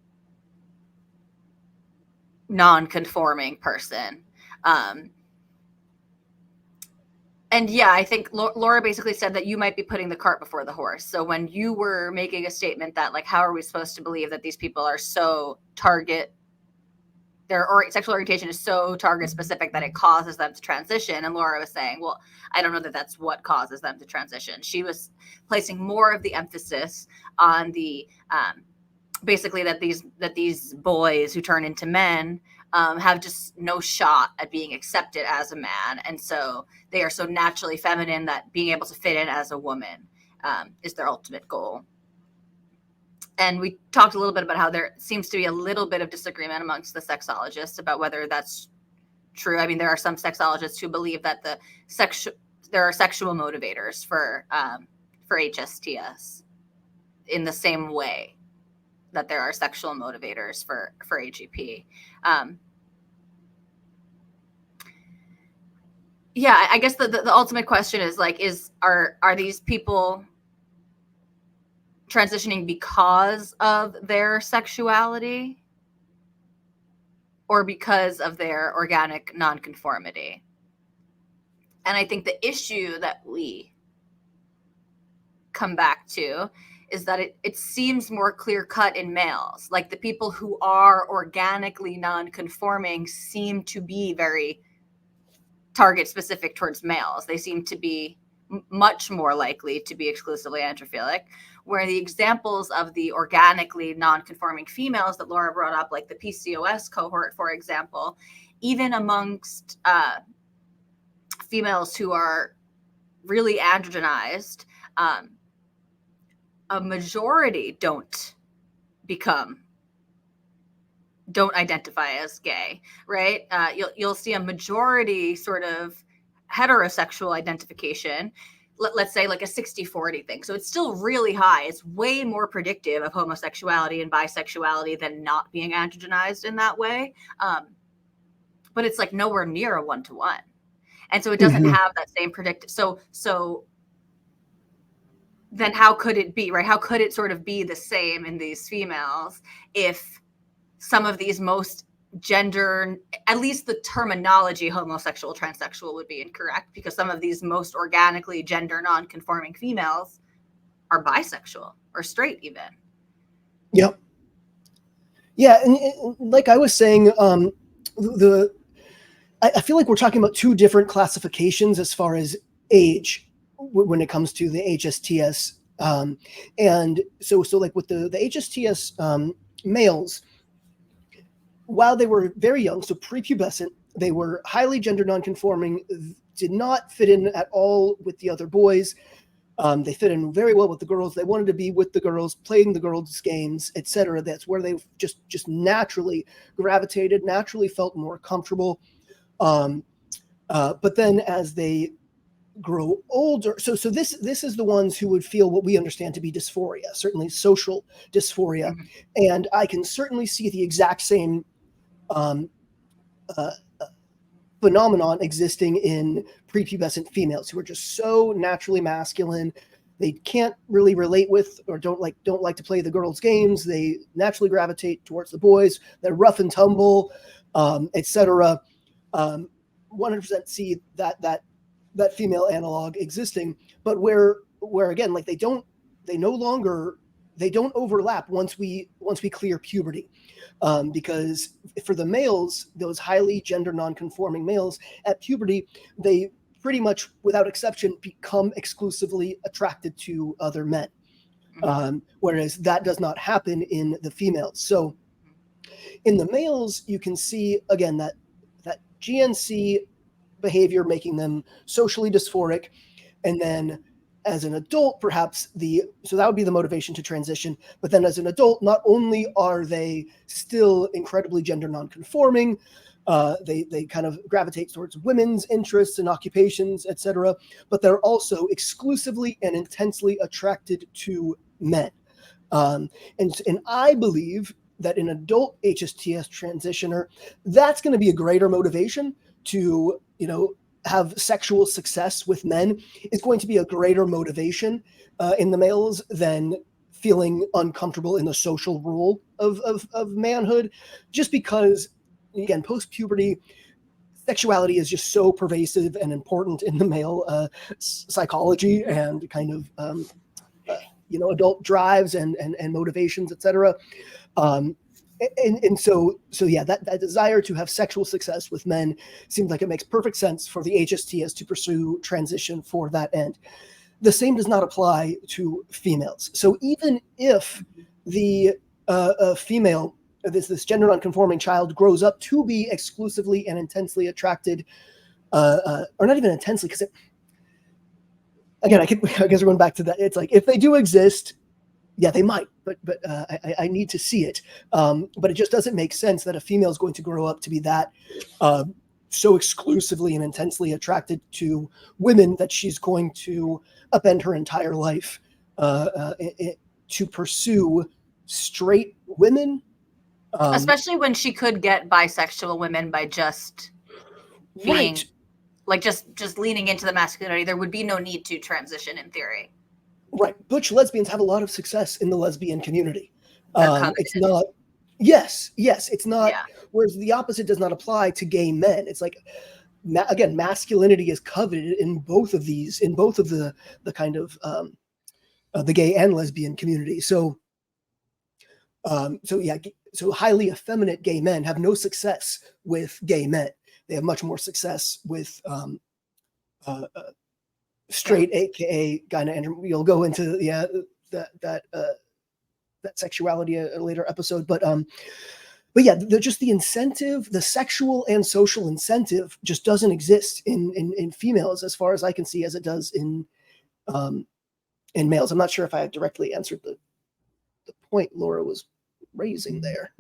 non-conforming person. And yeah, I think Laura basically said that you might be putting the cart before the horse. So when you were making a statement that, like, how are we supposed to believe that these people are so their sexual orientation is so target specific that it causes them to transition? And Laura was saying, well, I don't know that that's what causes them to transition. She was placing more of the emphasis on the basically that these boys who turn into men have just no shot at being accepted as a man, and so they are so naturally feminine that being able to fit in as a woman is their ultimate goal. And we talked a little bit about how there seems to be a little bit of disagreement amongst the sexologists about whether that's true. I mean, there are some sexologists who believe that there are sexual motivators for HSTS in the same way that there are sexual motivators for AGP. Yeah, I guess the ultimate question is like, are these people transitioning because of their sexuality or because of their organic nonconformity? And I think the issue that we come back to is that it seems more clear-cut in males. Like, the people who are organically non-conforming seem to be very target-specific towards males. They seem to be much more likely to be exclusively androphilic, where the examples of the organically non-conforming females that Laura brought up, like the PCOS cohort, for example, even amongst females who are really androgenized, a majority don't identify as gay, right? You'll see a majority sort of heterosexual identification, let's say like a 60-40 thing. So it's still really high. It's way more predictive of homosexuality and bisexuality than not being androgenized in that way. But it's like nowhere near a 1-to-1. And so it doesn't have that same predictive. So then how could it be, right? How could it sort of be the same in these females if some of these most gender, at least the terminology homosexual, transsexual would be incorrect, because some of these most organically gender non-conforming females are bisexual or straight even. Yep. Yeah, and like I was saying, I feel like we're talking about two different classifications as far as age when it comes to the HSTS. And so like with the HSTS males, while they were very young, so prepubescent, they were highly gender nonconforming, did not fit in at all with the other boys. They fit in very well with the girls. They wanted to be with the girls, playing the girls' games, etc. That's where they just naturally gravitated, naturally felt more comfortable. But then as they grow older, so this is the ones who would feel what we understand to be dysphoria, certainly social dysphoria. And I can certainly see the exact same phenomenon existing in prepubescent females who are just so naturally masculine. They can't really relate with or don't like to play the girls' games. They naturally gravitate towards the boys. They're rough and tumble, etc. 100% see that female analog existing, but where again, like they don't overlap once we clear puberty, because for the males, those highly gender non-conforming males at puberty, they pretty much without exception become exclusively attracted to other men, whereas that does not happen in the females. So in the males, you can see again that GNC behavior making them socially dysphoric, and then as an adult, perhaps so that would be the motivation to transition. But then as an adult, not only are they still incredibly gender nonconforming, they kind of gravitate towards women's interests and occupations, etc., but they're also exclusively and intensely attracted to men. And I believe that an adult HSTS transitioner, that's going to be a greater motivation to, have sexual success with men, is going to be a greater motivation in the males than feeling uncomfortable in the social role of manhood, just because, again, post-puberty, sexuality is just so pervasive and important in the male psychology and kind of, adult drives and motivations, etc. And so yeah, that desire to have sexual success with men seems like it makes perfect sense for the HSTS to pursue transition for that end. The same does not apply to females. So even if the female, this gender nonconforming child, grows up to be exclusively and intensely attracted, or not even intensely, because again, I guess we're going back to that. It's like, if they do exist, yeah, they might, but I need to see it. But it just doesn't make sense that a female is going to grow up to be that so exclusively and intensely attracted to women that she's going to upend her entire life to pursue straight women. Especially when she could get bisexual women by just being, right. like, just leaning into the masculinity. There would be no need to transition in theory. Right. Butch lesbians have a lot of success in the lesbian community. It's not, yes, it's not, Yeah. Whereas the opposite does not apply to gay men. It's like, again, masculinity is coveted in both of these, in both of the kind of the gay and lesbian community. So highly effeminate gay men have no success with gay men. They have much more success with straight, aka gyne. You'll go into that sexuality a later episode, but yeah, just the incentive, the sexual and social incentive, just doesn't exist in females as far as I can see, as it does in males. I'm not sure if I directly answered the point Laura was raising there,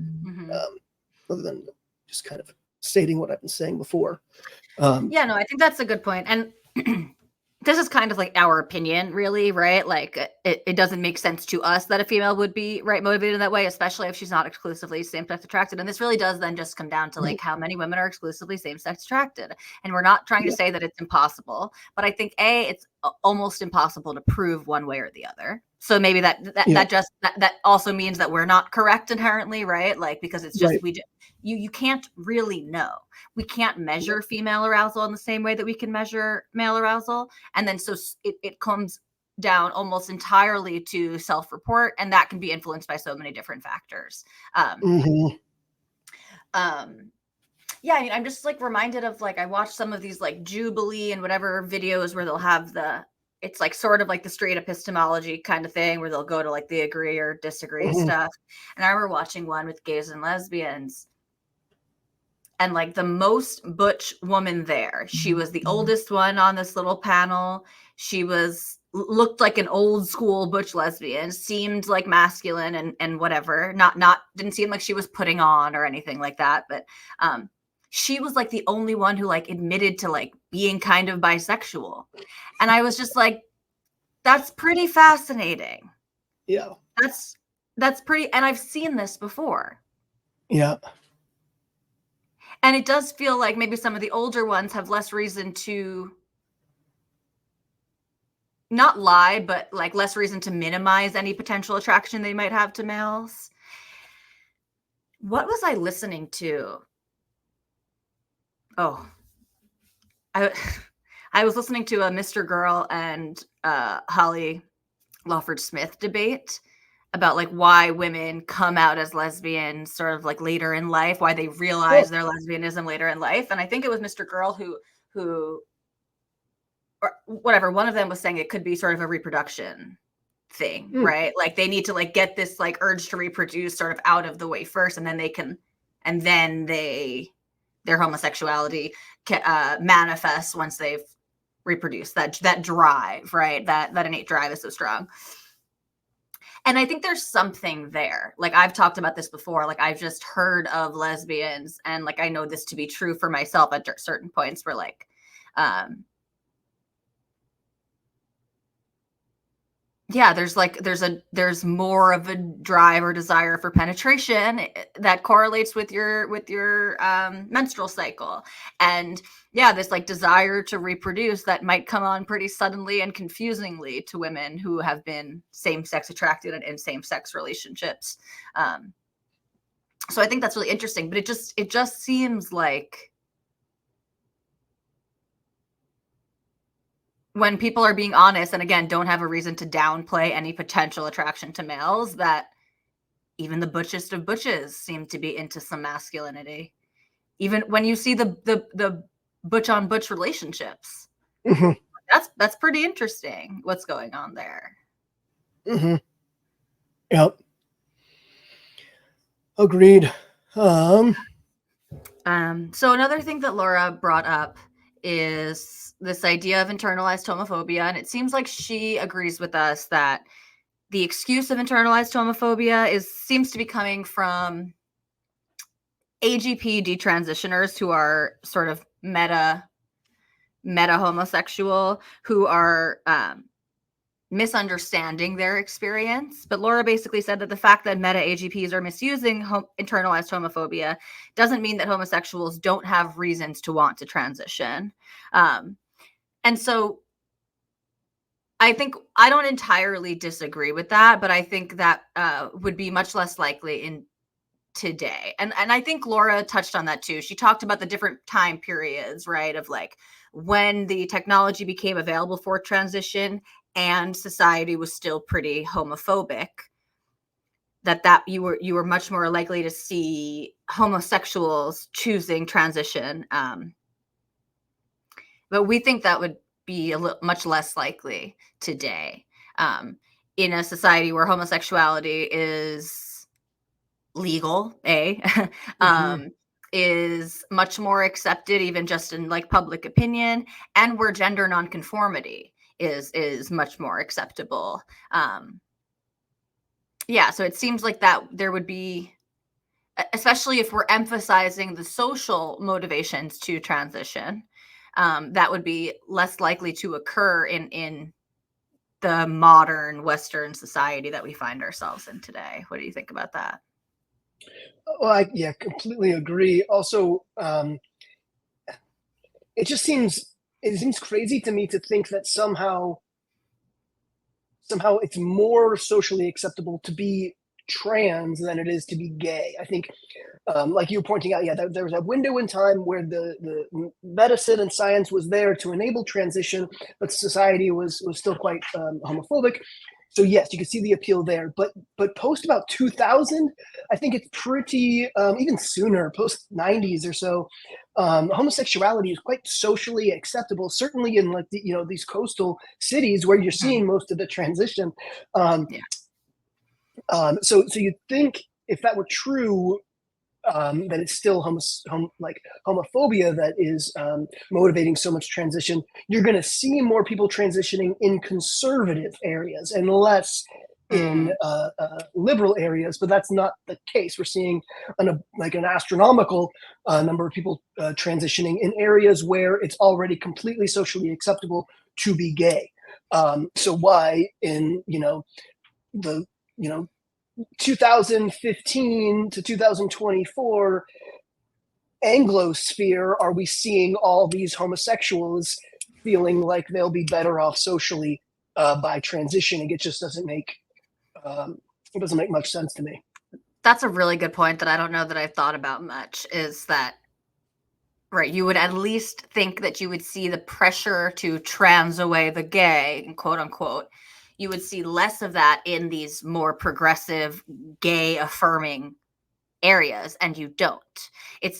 other than just kind of stating what I've been saying before. Yeah, no, I think that's a good point. And this is kind of like our opinion, really, right? Like, it doesn't make sense to us that a female would be motivated in that way, especially if she's not exclusively same-sex attracted. And this really does then just come down to, like, how many women are exclusively same-sex attracted. And we're not trying to say that it's impossible, but I think it's almost impossible to prove one way or the other. So maybe that also means that we're not correct inherently, right? Like, because it's just you can't really know. We can't measure female arousal in the same way that we can measure male arousal. And then so it comes down almost entirely to self-report, and that can be influenced by so many different factors. Yeah, I mean, I'm just like reminded of, like, I watched some of these like Jubilee and whatever videos where they'll have it's like sort of like the straight epistemology kind of thing where they'll go to like the agree or disagree stuff. And I remember watching one with gays and lesbians, and like the most butch woman there, she was the oldest one on this little panel. She looked like an old school butch lesbian, seemed like masculine and whatever, didn't seem like she was putting on or anything like that. But she was like the only one who like admitted to like being kind of bisexual. And I was just like, that's pretty fascinating. Yeah. That's pretty, and I've seen this before. Yeah. And it does feel like maybe some of the older ones have less reason to not lie, but like less reason to minimize any potential attraction they might have to males. What was I listening to? Oh, I was listening to a Mr. Girl and Holly Lawford Smith debate about like why women come out as lesbians sort of like later in life, why they realize their lesbianism later in life. And I think it was Mr. Girl who or whatever, one of them was saying it could be sort of a reproduction thing, right? Like they need to like get this like urge to reproduce sort of out of the way first, and then they their homosexuality manifests once they've reproduced. That drive, right? That innate drive is so strong. And I think there's something there. Like, I've talked about this before. Like, I've just heard of lesbians, and like I know this to be true for myself at certain points where like yeah, there's more of a drive or desire for penetration that correlates with your menstrual cycle. And yeah, this like desire to reproduce that might come on pretty suddenly and confusingly to women who have been same-sex attracted and in same-sex relationships. So I think that's really interesting, but it just seems like when people are being honest and again don't have a reason to downplay any potential attraction to males, that even the butchest of butches seem to be into some masculinity. Even when you see the butch on butch relationships, Mm-hmm. that's pretty interesting. What's going on there? Mm-hmm. Yep. Agreed. So another thing that Laura brought up is this idea of internalized homophobia, and it seems like she agrees with us that the excuse of internalized homophobia seems to be coming from AGP detransitioners who are sort of meta homosexual, who are misunderstanding their experience. But Laura basically said that the fact that meta AGPs are misusing internalized homophobia doesn't mean that homosexuals don't have reasons to want to transition. And so I think I don't entirely disagree with that, but I think that would be much less likely in today. And I think Laura touched on that too. She talked about the different time periods, right? Of like when the technology became available for transition and society was still pretty homophobic, that you were much more likely to see homosexuals choosing transition. But we think that would be much less likely today, in a society where homosexuality is legal, is much more accepted, even just in like public opinion, and where gender nonconformity is much more acceptable. Yeah, so it seems like that there would be, especially if we're emphasizing the social motivations to transition, that would be less likely to occur in the modern Western society that we find ourselves in today. What do you think about that? Well, I completely agree. Also, it seems crazy to me to think that somehow it's more socially acceptable to be trans than it is to be gay. I think, like you were pointing out, there was a window in time where the medicine and science was there to enable transition, but society was still quite homophobic. So yes, you can see the appeal there. But post about 2000, I think it's pretty even sooner, post 90s or so. Homosexuality is quite socially acceptable, certainly in like these coastal cities where you're seeing most of the transition. So you'd think if that were true, that it's still homophobia that is motivating so much transition. You're going to see more people transitioning in conservative areas and less in liberal areas, but that's not the case. We're seeing an astronomical number of people transitioning in areas where it's already completely socially acceptable to be gay. So why in the 2015 to 2024 Anglosphere are we seeing all these homosexuals feeling like they'll be better off socially by transitioning? It just doesn't make much sense to me. That's a really good point that I don't know that I've thought about much, is that, right, you would at least think that you would see the pressure to trans away the gay, quote unquote. You would see less of that in these more progressive, gay affirming areas, and you don't.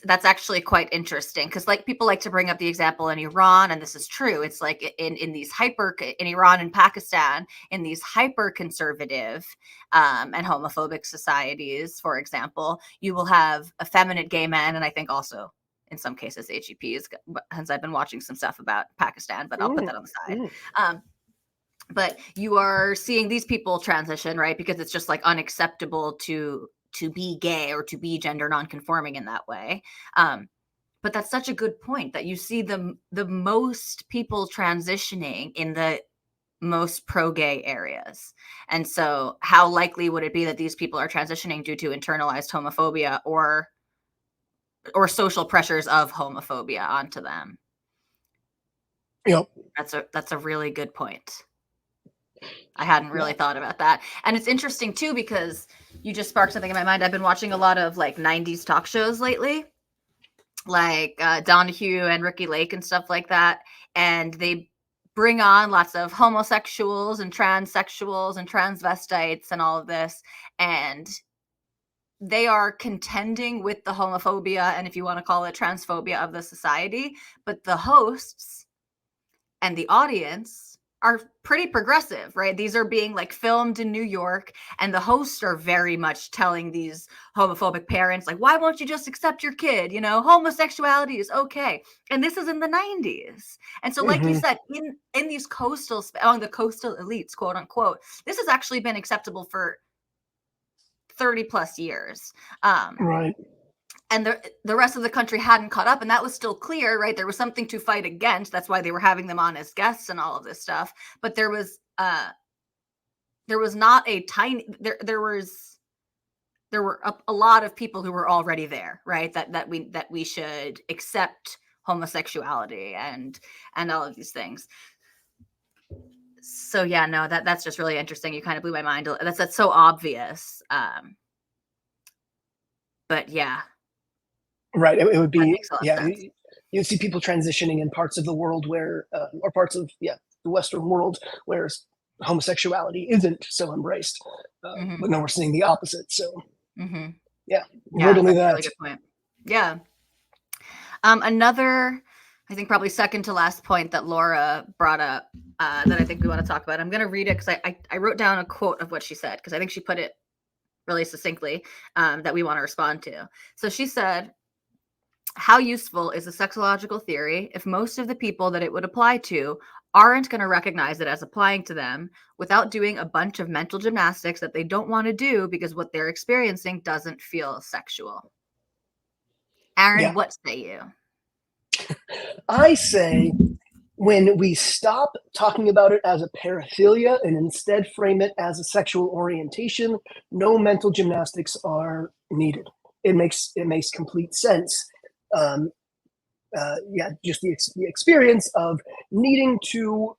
That's actually quite interesting, because like people like to bring up the example in Iran, and this is true. It's like in Iran and Pakistan, in these hyper conservative and homophobic societies, for example, you will have effeminate gay men, and I think also in some cases HEPs, hence I've been watching some stuff about Pakistan, but I'll put that on the side. But you are seeing these people transition, right? Because it's just like unacceptable to be gay or to be gender nonconforming in that way. But that's such a good point that you see the most people transitioning in the most pro-gay areas. And so how likely would it be that these people are transitioning due to internalized homophobia or social pressures of homophobia onto them? Yep. That's a really good point. I hadn't really thought about that. And it's interesting too, because you just sparked something in my mind. I've been watching a lot of like 90s talk shows lately, like Donahue and Ricky Lake and stuff like that. And they bring on lots of homosexuals and transsexuals and transvestites and all of this. And they are contending with the homophobia, and if you want to call it transphobia, of the society. But the hosts and the audience are pretty progressive, right? These are being like filmed in New York, and the hosts are very much telling these homophobic parents, like, why won't you just accept your kid? You know, homosexuality is okay. And this is in the 90s. And so, like you said, in these among the coastal elites, quote unquote, this has actually been acceptable for 30 plus years. Right. And the rest of the country hadn't caught up, and that was still clear, right? There was something to fight against. That's why they were having them on as guests and all of this stuff. But there was not a tiny, there were a lot of people who were already there, right? That we should accept homosexuality and all of these things. So yeah, no, that's just really interesting. You kind of blew my mind. That's so obvious. But yeah. Right. It would be, you'd see people transitioning in parts of the world where, or parts of, the Western world where homosexuality isn't so embraced. But now we're seeing the opposite. So, totally that. Really good point. Yeah. Another, I think probably second to last point that Laura brought up that I think we want to talk about. I'm going to read it because I wrote down a quote of what she said, because I think she put it really succinctly, that we want to respond to. So she said, how useful is a sexological theory if most of the people that it would apply to aren't going to recognize it as applying to them without doing a bunch of mental gymnastics that they don't want to do because what they're experiencing doesn't feel sexual? Aaron, what say you? I say when we stop talking about it as a paraphilia and instead frame it as a sexual orientation, no mental gymnastics are needed. It makes complete sense. Just the experience of needing to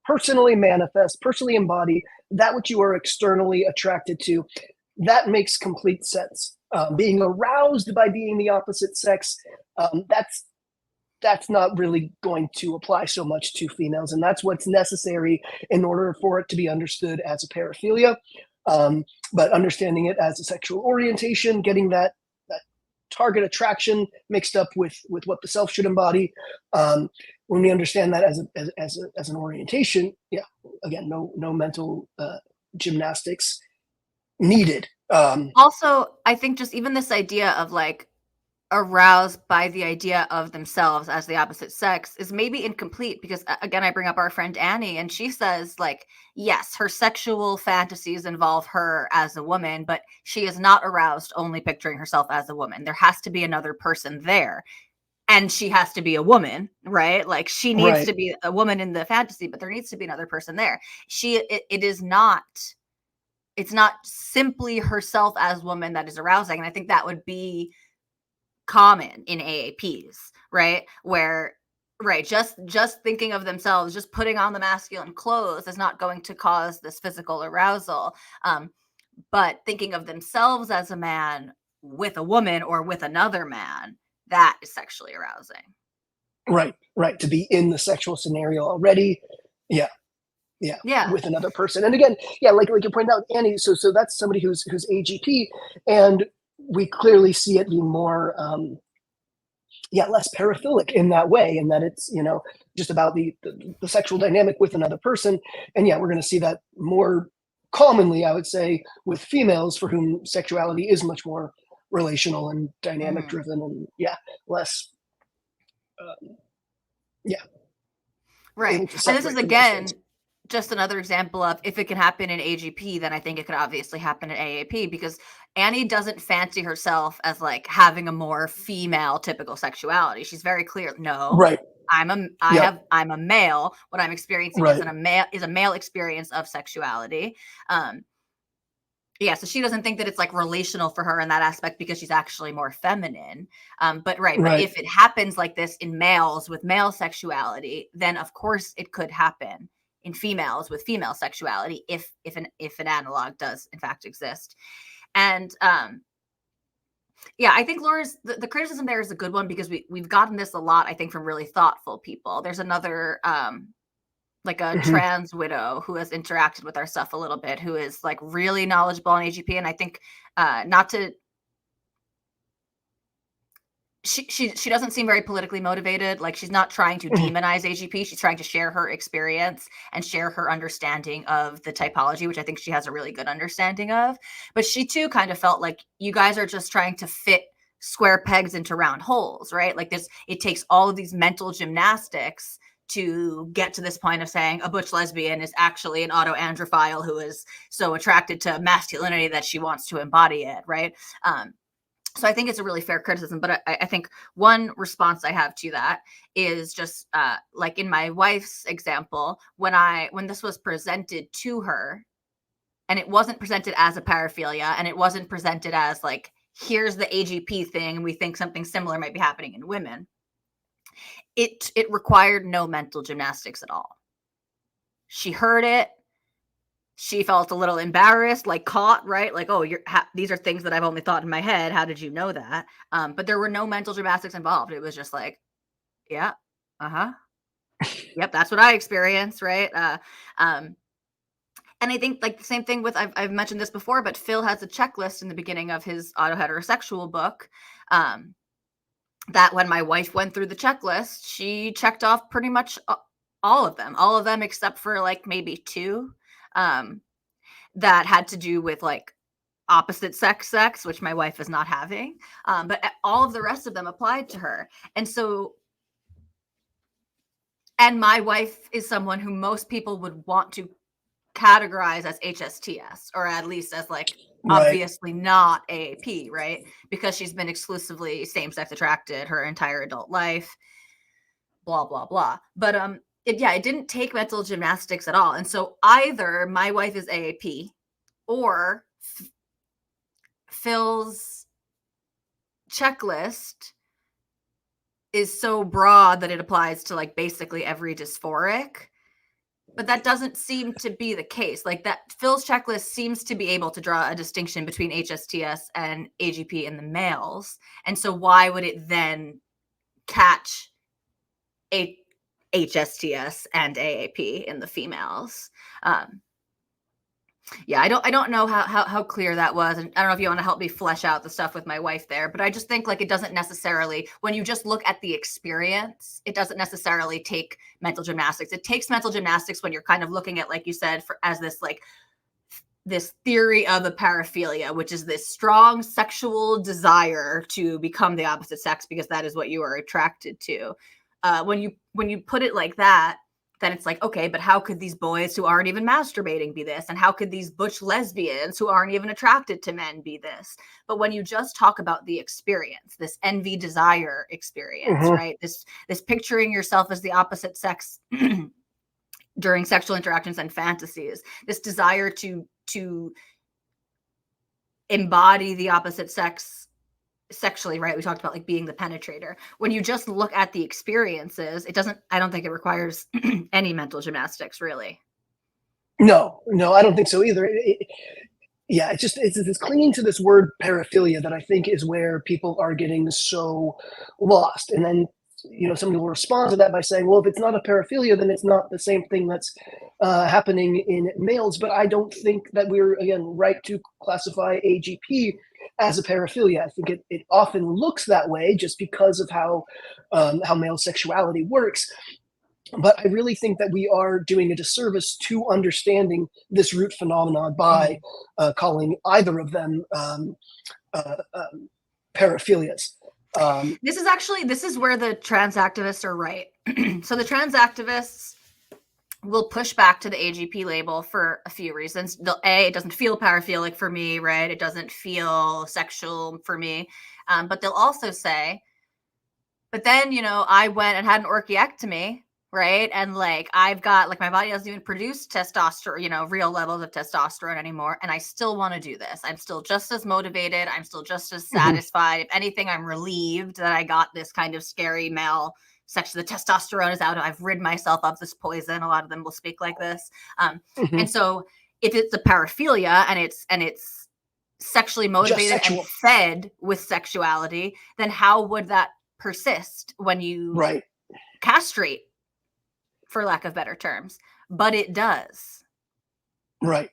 personally manifest, personally embody that which you are externally attracted to, that makes complete sense. Being aroused by being the opposite sex, that's not really going to apply so much to females, and that's what's necessary in order for it to be understood as a paraphilia. But understanding it as a sexual orientation, getting that target attraction mixed up with what the self should embody. When we understand that as an orientation, again, no mental gymnastics needed. Also, I think just even this idea of like aroused by the idea of themselves as the opposite sex is maybe incomplete, because again, I bring up our friend Annie, and she says, like, yes, her sexual fantasies involve her as a woman, but she is not aroused only picturing herself as a woman. There has to be another person there, and she has to be a woman, right? Like, she needs to be a woman in the fantasy, but there needs to be another person there. It's not simply herself as woman that is arousing. And I think that would be common in AAPs, right? Where, just thinking of themselves, just putting on the masculine clothes is not going to cause this physical arousal. But thinking of themselves as a man with a woman or with another man, that is sexually arousing. Right. To be in the sexual scenario already. Yeah. With another person. And again, like you pointed out, Annie, so that's somebody who's AGP, and we clearly see it being more less paraphilic in that way, and that it's just about the sexual dynamic with another person. And we're going to see that more commonly, I would say, with females for whom sexuality is much more relational and dynamic driven, and less right. able to And this is separate from those things. again just another example of, if it can happen in AGP, then I think it could obviously happen in AAP, because Annie doesn't fancy herself as like having a more female typical sexuality. She's very clear, no, Right. I'm a male. What I'm experiencing Right. is a male experience of sexuality. So she doesn't think that it's like relational for her in that aspect, because she's actually more feminine. But if it happens like this in males with male sexuality, then of course it could happen in females with female sexuality, if an analog does in fact exist. And I think Laura's the criticism there is a good one, because we've gotten this a lot, I think, from really thoughtful people. There's another like a trans widow who has interacted with our stuff a little bit, who is like really knowledgeable on AGP. And I think she doesn't seem very politically motivated. Like, she's not trying to demonize AGP. She's trying to share her experience and share her understanding of the typology, which I think she has a really good understanding of. But she too kind of felt like you guys are just trying to fit square pegs into round holes, right? Like it takes all of these mental gymnastics to get to this point of saying a butch lesbian is actually an autoandrophile who is so attracted to masculinity that she wants to embody it, right? So I think it's a really fair criticism, but I think one response I have to that is just like in my wife's example, when this was presented to her, and it wasn't presented as a paraphilia, and it wasn't presented as like, here's the AGP thing, and we think something similar might be happening in women. It required no mental gymnastics at all. She heard it. She felt a little embarrassed, like caught, right? Like, oh, these are things that I've only thought in my head. How did you know that? But there were no mental gymnastics involved. It was just like, yeah, yep, that's what I experienced, right? And I think like the same thing with, I've mentioned this before, but Phil has a checklist in the beginning of his autoheterosexual book. That when my wife went through the checklist, she checked off pretty much all of them except for like maybe two. That had to do with like opposite sex, which my wife is not having. But all of the rest of them applied to her. And my wife is someone who most people would want to categorize as HSTS, or at least as like obviously not AAP, right? Because she's been exclusively same-sex attracted her entire adult life, blah, blah, blah. But it didn't take mental gymnastics at all. And so either my wife is AAP, or Phil's checklist is so broad that it applies to like basically every dysphoric. But that doesn't seem to be the case. Like, that Phil's checklist seems to be able to draw a distinction between HSTS and AGP in the males. And so why would it then catch a HSTS and AAP in the females? I don't know how clear that was. And I don't know if you want to help me flesh out the stuff with my wife there, but I just think like it doesn't necessarily, when you just look at the experience, it doesn't necessarily take mental gymnastics. It takes mental gymnastics when you're kind of looking at, like you said, as this like this theory of a paraphilia, which is this strong sexual desire to become the opposite sex because that is what you are attracted to. When you put it like that, then it's like, okay, but how could these boys who aren't even masturbating be this? And how could these butch lesbians who aren't even attracted to men be this? But when you just talk about the experience, this envy desire experience, right? This picturing yourself as the opposite sex during sexual interactions and fantasies, this desire to embody the opposite sex sexually, right? We talked about like being the penetrator. When you just look at the experiences, I don't think it requires any mental gymnastics, really. No, I don't think so either. It's clinging to this word paraphilia that I think is where people are getting so lost. And then, somebody will respond to that by saying, well, if it's not a paraphilia, then it's not the same thing that's happening in males. But I don't think that we're, again, right to classify AGP as a paraphilia. I think it often looks that way just because of how male sexuality works. But I really think that we are doing a disservice to understanding this root phenomenon by calling either of them paraphilias. This is where the trans activists are right. So the trans activists will push back to the AGP label for a few reasons. It doesn't feel paraphilic for me, right? It doesn't feel sexual for me. But they'll also say, but then, I went and had an orchiectomy, right? And like, I've got, like, my body doesn't even produce testosterone, real levels of testosterone anymore. And I still want to do this. I'm still just as motivated. I'm still just as satisfied. If anything, I'm relieved that I got this kind of scary male sex. The testosterone is out. I've rid myself of this poison. A lot of them will speak like this. And so if it's a paraphilia and it's sexually motivated and fed with sexuality, then how would that persist when you castrate, for lack of better terms? But it does. Right.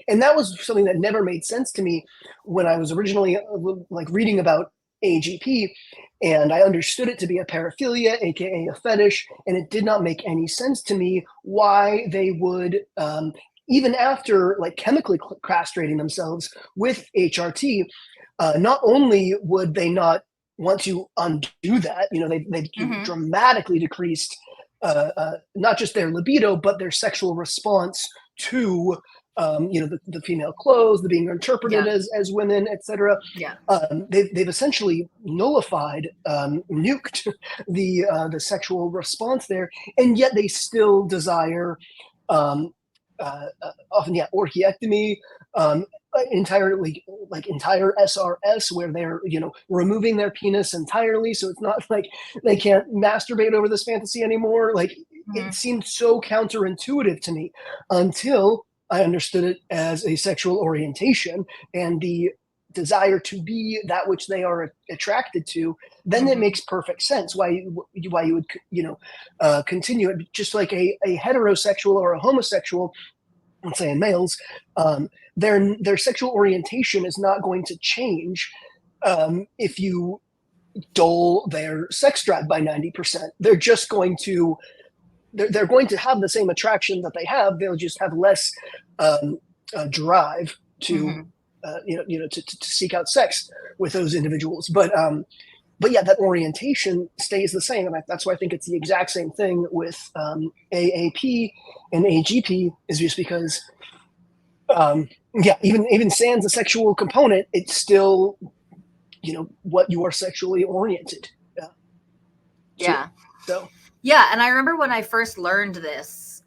And that was something that never made sense to me when I was originally like reading about AGP, and I understood it to be a paraphilia, aka a fetish, and it did not make any sense to me why they would, even after like chemically castrating themselves with HRT, not only would they not want to undo that, they dramatically decreased not just their libido, but their sexual response to the female clothes, the being interpreted as women, etc. They've essentially nullified, nuked the sexual response there, and yet they still desire often orchiectomy, entire SRS, where they're removing their penis entirely, so it's not like they can't masturbate over this fantasy anymore. Like it seemed so counterintuitive to me until I understood it as a sexual orientation and the desire to be that which they are attracted to. Then it makes perfect sense why you would continue it, just like a heterosexual or a homosexual. I'm saying males, their sexual orientation is not going to change if you dull their sex drive by 90%. They're just going to they're going to have the same attraction that they have. They'll just have less drive to to seek out sex with those individuals. But yeah, that orientation stays the same, and that's why I think it's the exact same thing with AAP and AGP, is just because even sans a sexual component, it's still what you are sexually oriented. Yeah, and I remember when I first learned this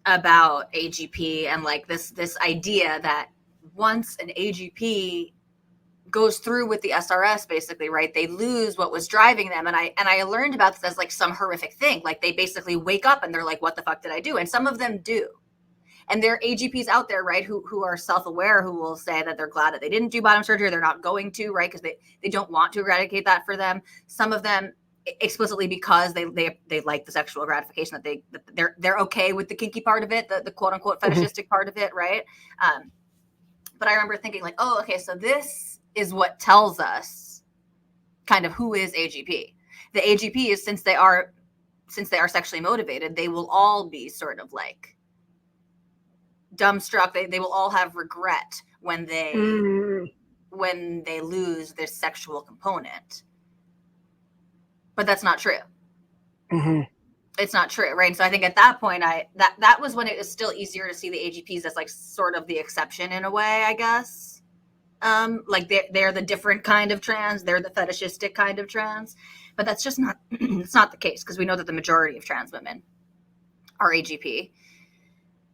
about AGP and like this idea that once an AGP goes through with the SRS, basically, right, they lose what was driving them. And I learned about this as like some horrific thing. Like they basically wake up and they're like, what the fuck did I do? And some of them do. And there are AGPs out there, right, who are self-aware, who will say that they're glad that they didn't do bottom surgery. They're not going to, right, because they don't want to eradicate that for them. Some of them explicitly because they like the sexual gratification, that they're okay with the kinky part of it, the quote unquote fetishistic part of it, right? But I remember thinking like, oh, okay, so this is what tells us kind of who is AGP. The AGP is since they are sexually motivated, they will all be sort of like dumbstruck. They will all have regret when they lose their sexual component. But that's not true. It's not true, right? So I think at that point, that was when it was still easier to see the AGPs as like sort of the exception in a way, I guess. Like they're the different kind of trans, they're the fetishistic kind of trans, but that's just not it's not the case, because we know that the majority of trans women are AGP,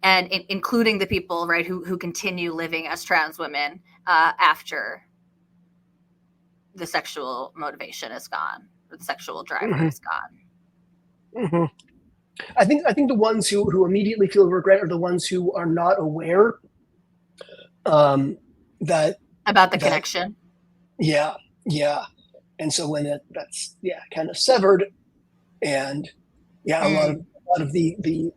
and including the people, right, who continue living as trans women after the sexual motivation is gone. The sexual driver is gone. I think the ones who immediately feel regret are the ones who are not aware that about the connection. Yeah. And so when that's kind of severed, and a lot of the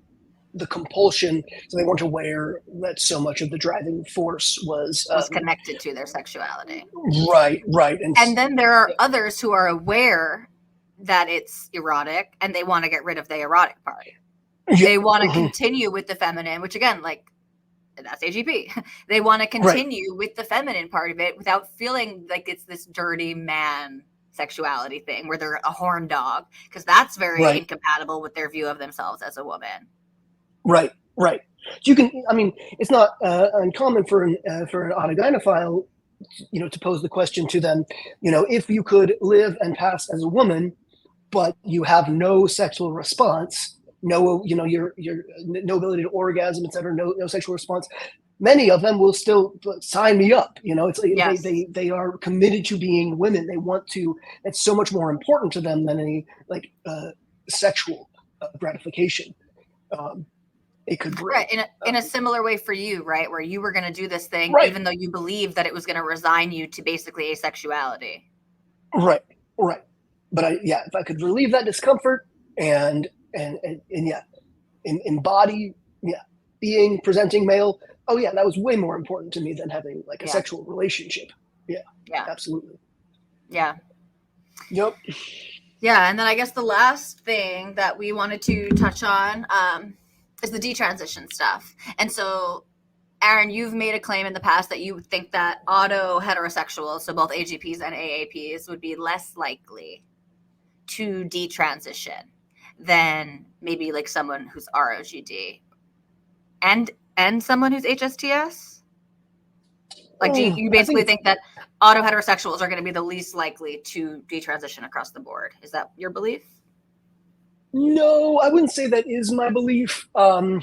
compulsion, so they weren't aware that so much of the driving force was connected to their sexuality. Right. And then there are others who are aware that it's erotic and they want to get rid of the erotic part. They want to continue with the feminine, which again, like that's AGP. They want to continue with the feminine part of it without feeling like it's this dirty man sexuality thing where they're a horn dog, because that's very incompatible with their view of themselves as a woman. Right. You can, I mean, it's not uncommon for an autogynephile, to pose the question to them, if you could live and pass as a woman, but you have no sexual response, no, your no ability to orgasm, etc., no sexual response. Many of them will still sign me up. It's like they are committed to being women. They want to. It's so much more important to them than any sexual gratification. It could bring. Right, in a similar way for you, right, where you were going to do this thing, even though you believed that it was going to resign you to basically asexuality. Right. But if I could relieve that discomfort and embody, being presenting male. Oh yeah, that was way more important to me than having a sexual relationship. Yeah, absolutely. Yeah. Yep. Yeah, and then I guess the last thing that we wanted to touch on is the detransition stuff. And so, Aaron, you've made a claim in the past that you think that auto-heterosexuals, so both AGPs and AAPs, would be less likely to detransition than maybe someone who's ROGD and someone who's HSTS. Do you basically think that auto-heterosexuals are going to be the least likely to detransition across the board? Is that your belief? No, I wouldn't say that is my belief. I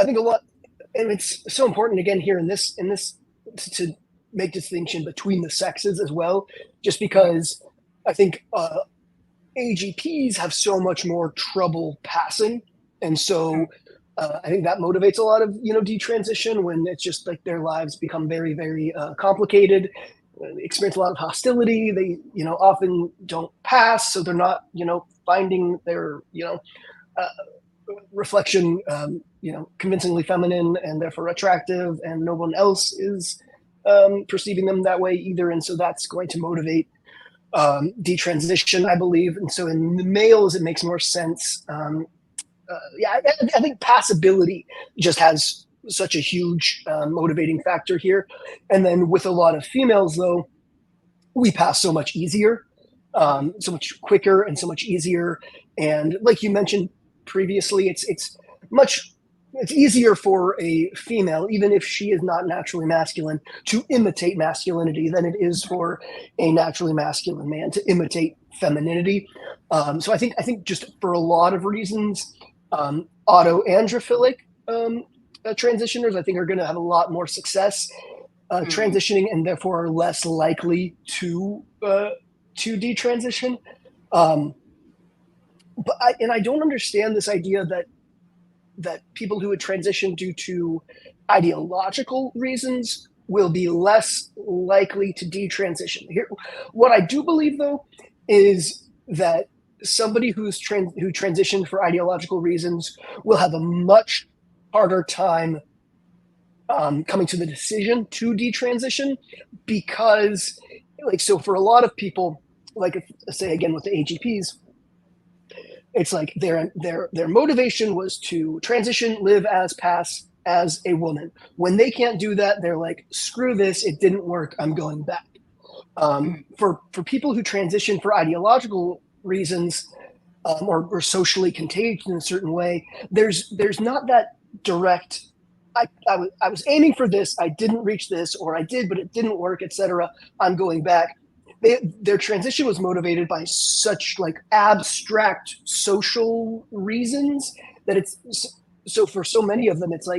think a lot, and it's so important again here in this to make distinction between the sexes as well, just because I think AGPs have so much more trouble passing, and so I think that motivates a lot of detransition when it's just their lives become very, very complicated. They experience a lot of hostility. They often don't pass, so they're not finding their reflection convincingly feminine and therefore attractive, and no one else is perceiving them that way either, and so that's going to motivate detransition, I believe. And so in the males it makes more sense. I think passability just has such a huge motivating factor here. And then with a lot of females, though, we pass so much easier, so much quicker and so much easier. And like you mentioned previously, it's easier for a female, even if she is not naturally masculine, to imitate masculinity than it is for a naturally masculine man to imitate femininity. So I think just for a lot of reasons, autoandrophilic transitioners, I think, are going to have a lot more success transitioning, and therefore are less likely to detransition. But I don't understand this idea that people who would transition due to ideological reasons will be less likely to detransition. Here, what I do believe, though, is that somebody who transitioned for ideological reasons will have a much harder time coming to the decision to detransition, because so for a lot of people, say again with the AGPs, it's their motivation was to transition, live as pass as a woman. When they can't do that, they're like, screw this, it didn't work, I'm going back. For people who transition for ideological reasons, or socially contagious in a certain way, there's not that direct, I was aiming for this, I didn't reach this, or I did but it didn't work, etc., I'm going back. Their transition was motivated by such abstract social reasons that it's so for so many of them it's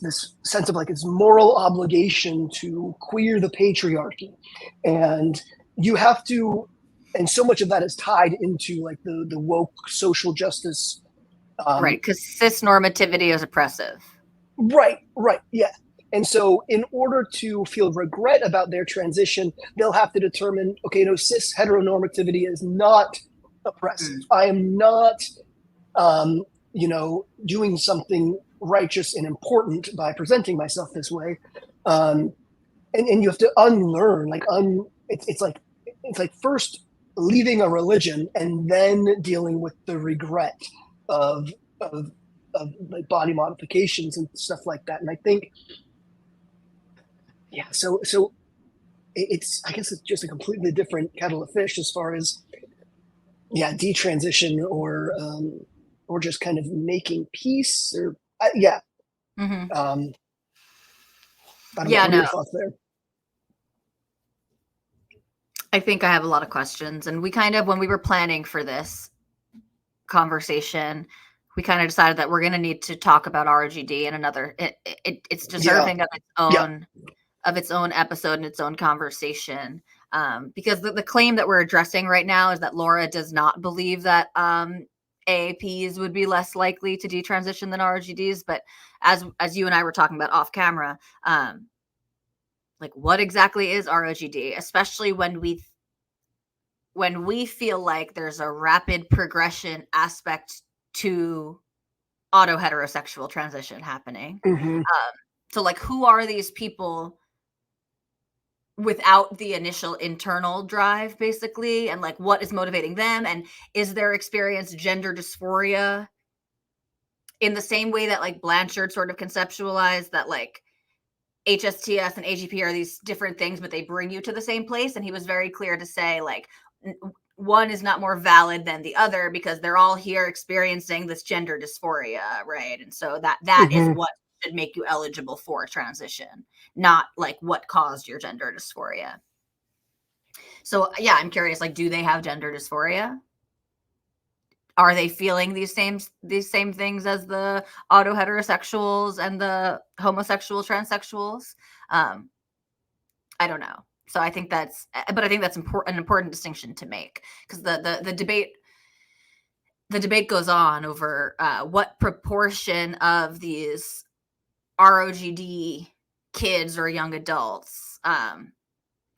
this sense of this moral obligation to queer the patriarchy, and you have to, and so much of that is tied into the woke social justice, right, because cis normativity is oppressive. Right, yeah. And so in order to feel regret about their transition, they'll have to determine, okay, no, cis heteronormativity is not oppressive. I am not, doing something righteous and important by presenting myself this way. And you have to unlearn, it's like first leaving a religion and then dealing with the regret of like body modifications and stuff like that. And I think, so I guess it's just a completely different kettle of fish as far as detransition or just kind of making peace or Mm-hmm. I don't know. What Yeah, are no. your thoughts there? I think I have a lot of questions. And we kind of, when we were planning for this conversation, we kind of decided that we're going to need to talk about RGD in another, it's deserving of its own episode and its own conversation. Because the claim that we're addressing right now is that Laura does not believe that AAPs would be less likely to detransition than RGDs. But as you and I were talking about off camera, like what exactly is ROGD, especially when we feel like there's a rapid progression aspect to auto heterosexual transition happening. Mm-hmm. So like, who are these people without the initial internal drive, basically, and like what is motivating them, and is their experience gender dysphoria in the same way that like Blanchard sort of conceptualized that like HSTS and AGP are these different things, but they bring you to the same place. And he was very clear to say like one is not more valid than the other because they're all here experiencing this gender dysphoria, right? And so that is what should make you eligible for transition, not like what caused your gender dysphoria. So yeah, I'm curious, like, do they have gender dysphoria? Are they feeling these same things as the auto heterosexuals and the homosexual transsexuals? I don't know. So I think that's an important distinction to make, because the debate goes on over what proportion of these ROGD kids or young adults,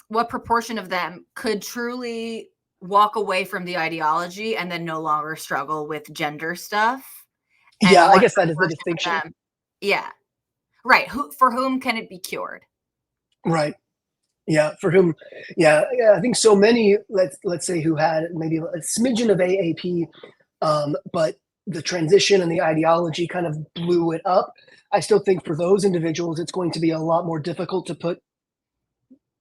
what proportion of them could truly walk away from the ideology and then no longer struggle with gender stuff. Yeah, I guess that is the distinction. Yeah. Right. For whom can it be cured? Right. Yeah. For whom, I think so many, let's say, who had maybe a smidgen of AAP, but the transition and the ideology kind of blew it up. I still think for those individuals, it's going to be a lot more difficult to put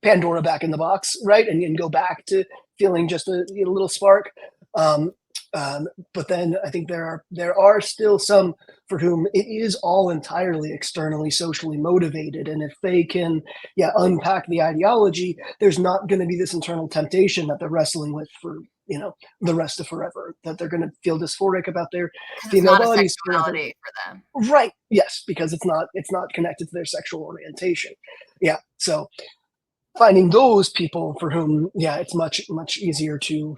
Pandora back in the box, right? And go back to feeling just a little spark. But then I think there are still some for whom it is all entirely externally socially motivated. And if they can, unpack the ideology, there's not going to be this internal temptation that they're wrestling with for, the rest of forever, that they're going to feel dysphoric about their female bodies forever. For them. Right. Yes. Because it's not connected to their sexual orientation. Yeah. So finding those people for whom, it's much, much easier to,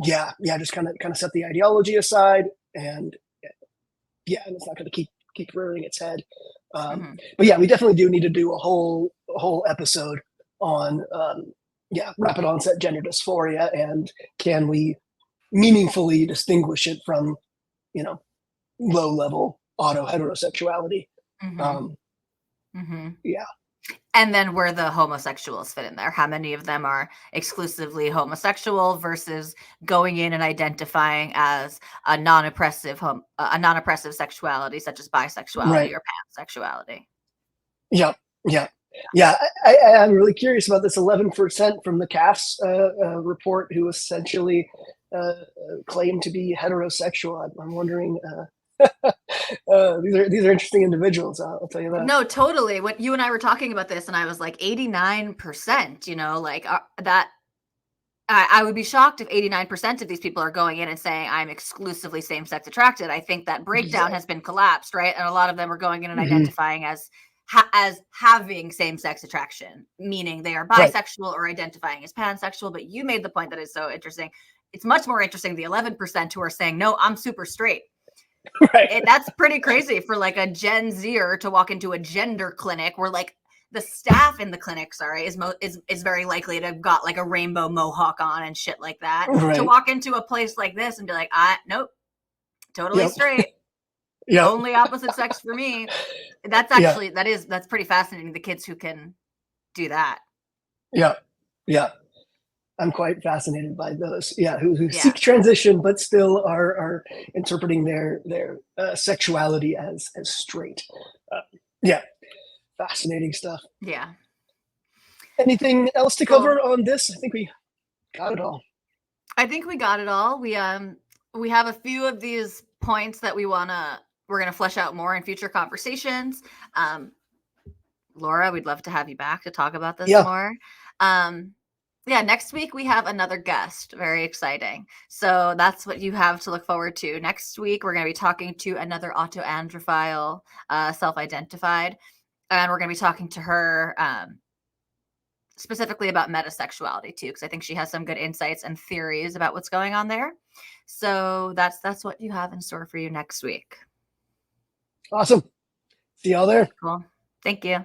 just kind of set the ideology aside, and and it's not going to keep rearing its head. But we definitely do need to do a whole episode on rapid onset gender dysphoria, and can we meaningfully distinguish it from low level auto heterosexuality. And then where the homosexuals fit in there. How many of them are exclusively homosexual versus going in and identifying as a non-oppressive sexuality, such as bisexuality or pansexuality? I'm really curious about this 11% from the CAFS report who essentially claim to be heterosexual. I'm wondering. These are interesting individuals. I'll tell you that. No, totally. When you and I were talking about this, and I was like 89%. Like that. I would be shocked if 89% of these people are going in and saying I'm exclusively same-sex attracted. I think that breakdown has been collapsed, right? And a lot of them are going in and identifying as having same-sex attraction, meaning they are bisexual or identifying as pansexual. But you made the point that is so interesting. It's much more interesting, the 11% who are saying, no, I'm super straight. Right. That's pretty crazy for like a Gen Zer to walk into a gender clinic where like the staff in the clinic, is very likely to have got like a rainbow mohawk on and shit like that. Right. To walk into a place like this and be like, nope, totally straight. Only opposite sex for me. That's actually, that's pretty fascinating. The kids who can do that. Yeah. I'm quite fascinated by those. Yeah, who Yeah. seek transition but still are interpreting their sexuality as straight. Yeah, fascinating stuff. Yeah. Anything else to Cool. cover on this? I think we got it all. I think we got it all. We have a few of these points that we're gonna flesh out more in future conversations. Laura, we'd love to have you back to talk about this more. Yeah, next week we have another guest. Very exciting. So that's what you have to look forward to. Next week, we're going to be talking to another autoandrophile, self-identified, and we're going to be talking to her specifically about metasexuality too, because I think she has some good insights and theories about what's going on there. So that's what you have in store for you next week. Awesome. See y'all there. Cool. Thank you.